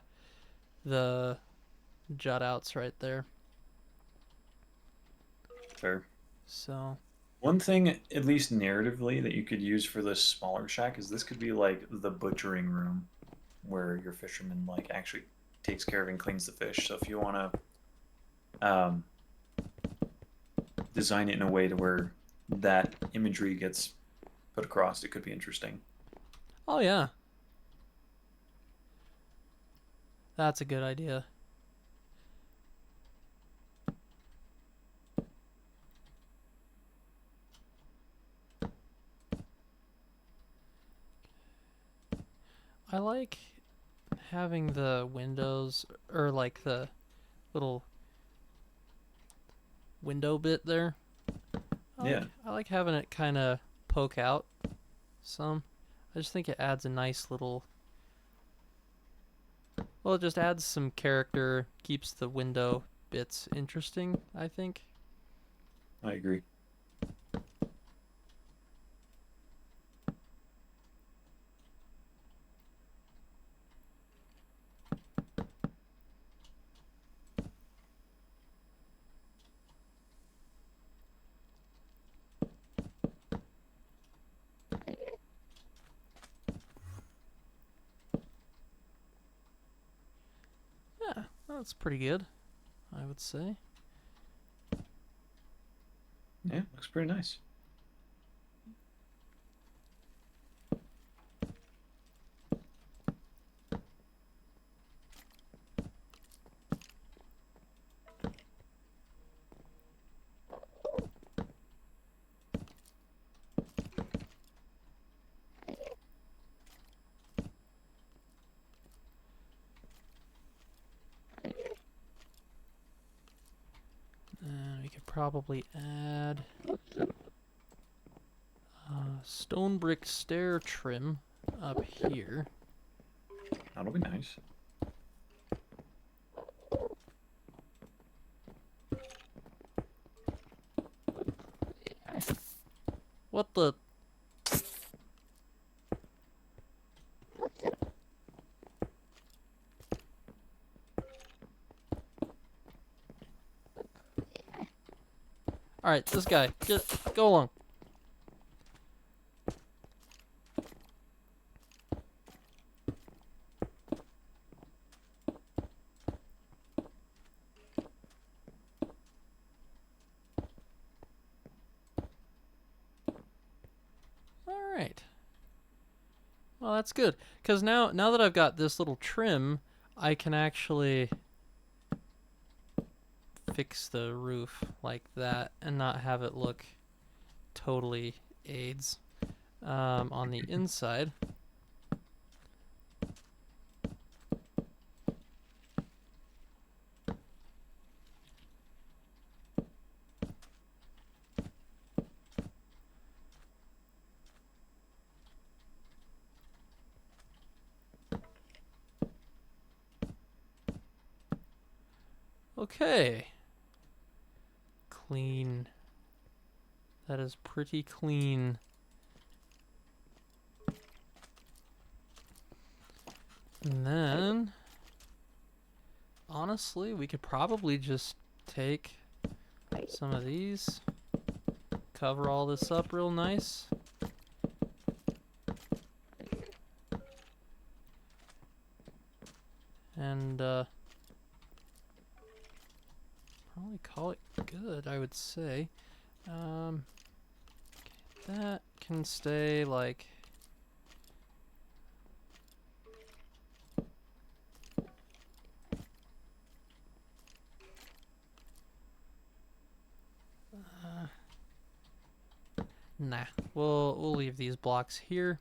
jut outs right there. Fair. So one thing, at least narratively, that you could use for this smaller shack is this could be like the butchering room, where your fisherman like actually takes care of and cleans the fish. So if you want to design it in a way to where that imagery gets put across, it could be interesting. oh yeah, that's a good idea. I like having the windows, or like the little window bit there. Yeah. I like having it kind of poke out some. I just think it adds a nice little. Well, it just adds some character, keeps the window bits interesting, I think. I agree. Yeah, that's pretty good, I would say. Yeah, looks pretty nice. We could probably add stone brick stair trim up here. That'll be nice. What the? Alright, this guy. Just go along. Alright. Well, that's good. Because now that I've got this little trim, I can actually fix the roof like that and not have it look totally AIDS on the inside. Okay. Clean. That is pretty clean. And then, honestly, we could probably just take some of these, cover all this up real nice. And probably call it good, I would say. Okay, that can stay like nah. We'll leave these blocks here,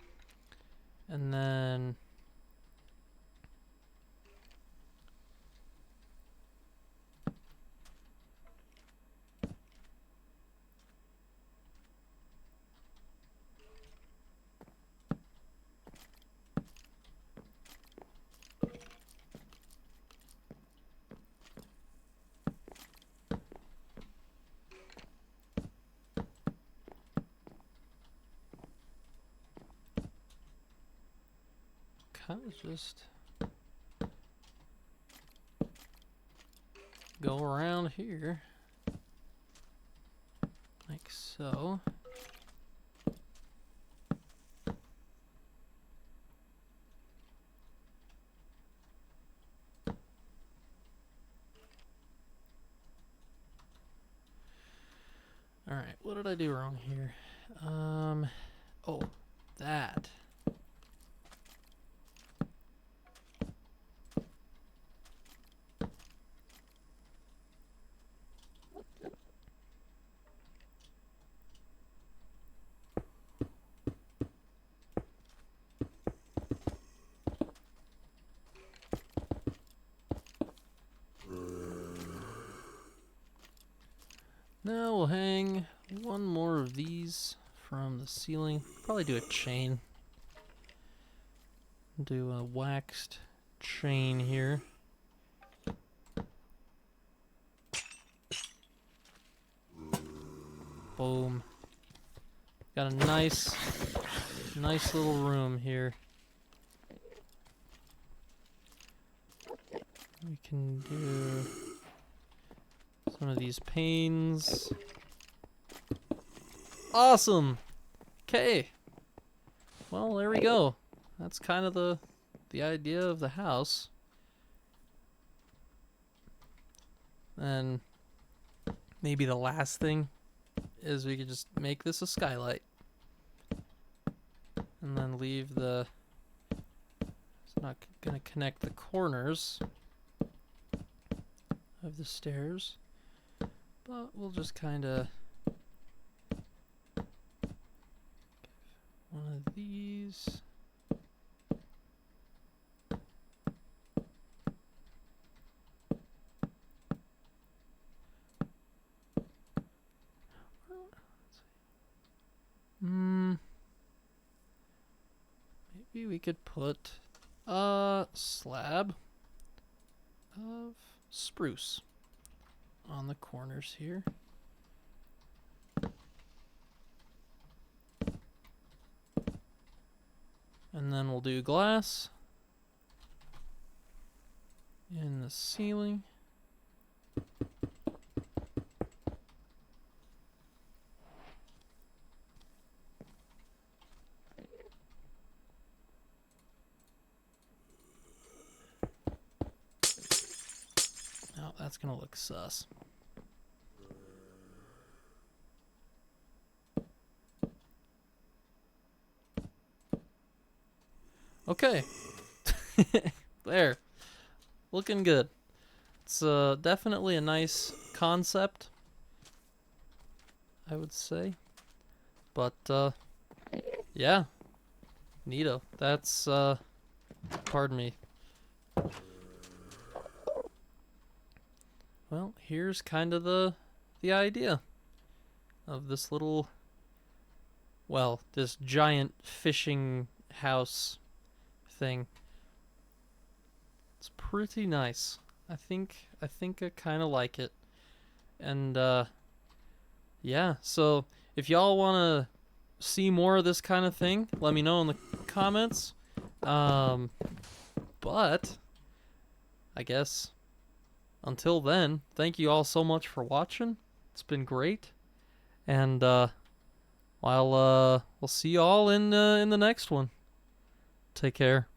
and then kind of just go around here like so. Alright, what did I do wrong here? Oh, that. Now we'll hang one more of these from the ceiling. Probably do a chain. Do a waxed chain here. Boom. Got a nice little room here. We can do some of these panes. Awesome. Okay. Well, there we go. That's kind of the idea of the house. And maybe the last thing is we could just make this a skylight. And then leave the... It's not going to connect the corners of the stairs. But we'll just kind of... one of these. Maybe we could put a slab of spruce on the corners here. And then we'll do glass in the ceiling. Oh, that's gonna look sus. Okay. There. Looking good. It's definitely a nice concept, I would say. But, yeah. Neato. That's, pardon me. Well, here's kind of the idea of this little, well, this giant fishing house thing. It's pretty nice. I think I kind of like it. And yeah, so if y'all want to see more of this kind of thing, let me know in the comments. But I guess until then, thank you all so much for watching. It's been great. And we'll see you all in the next one. Take care.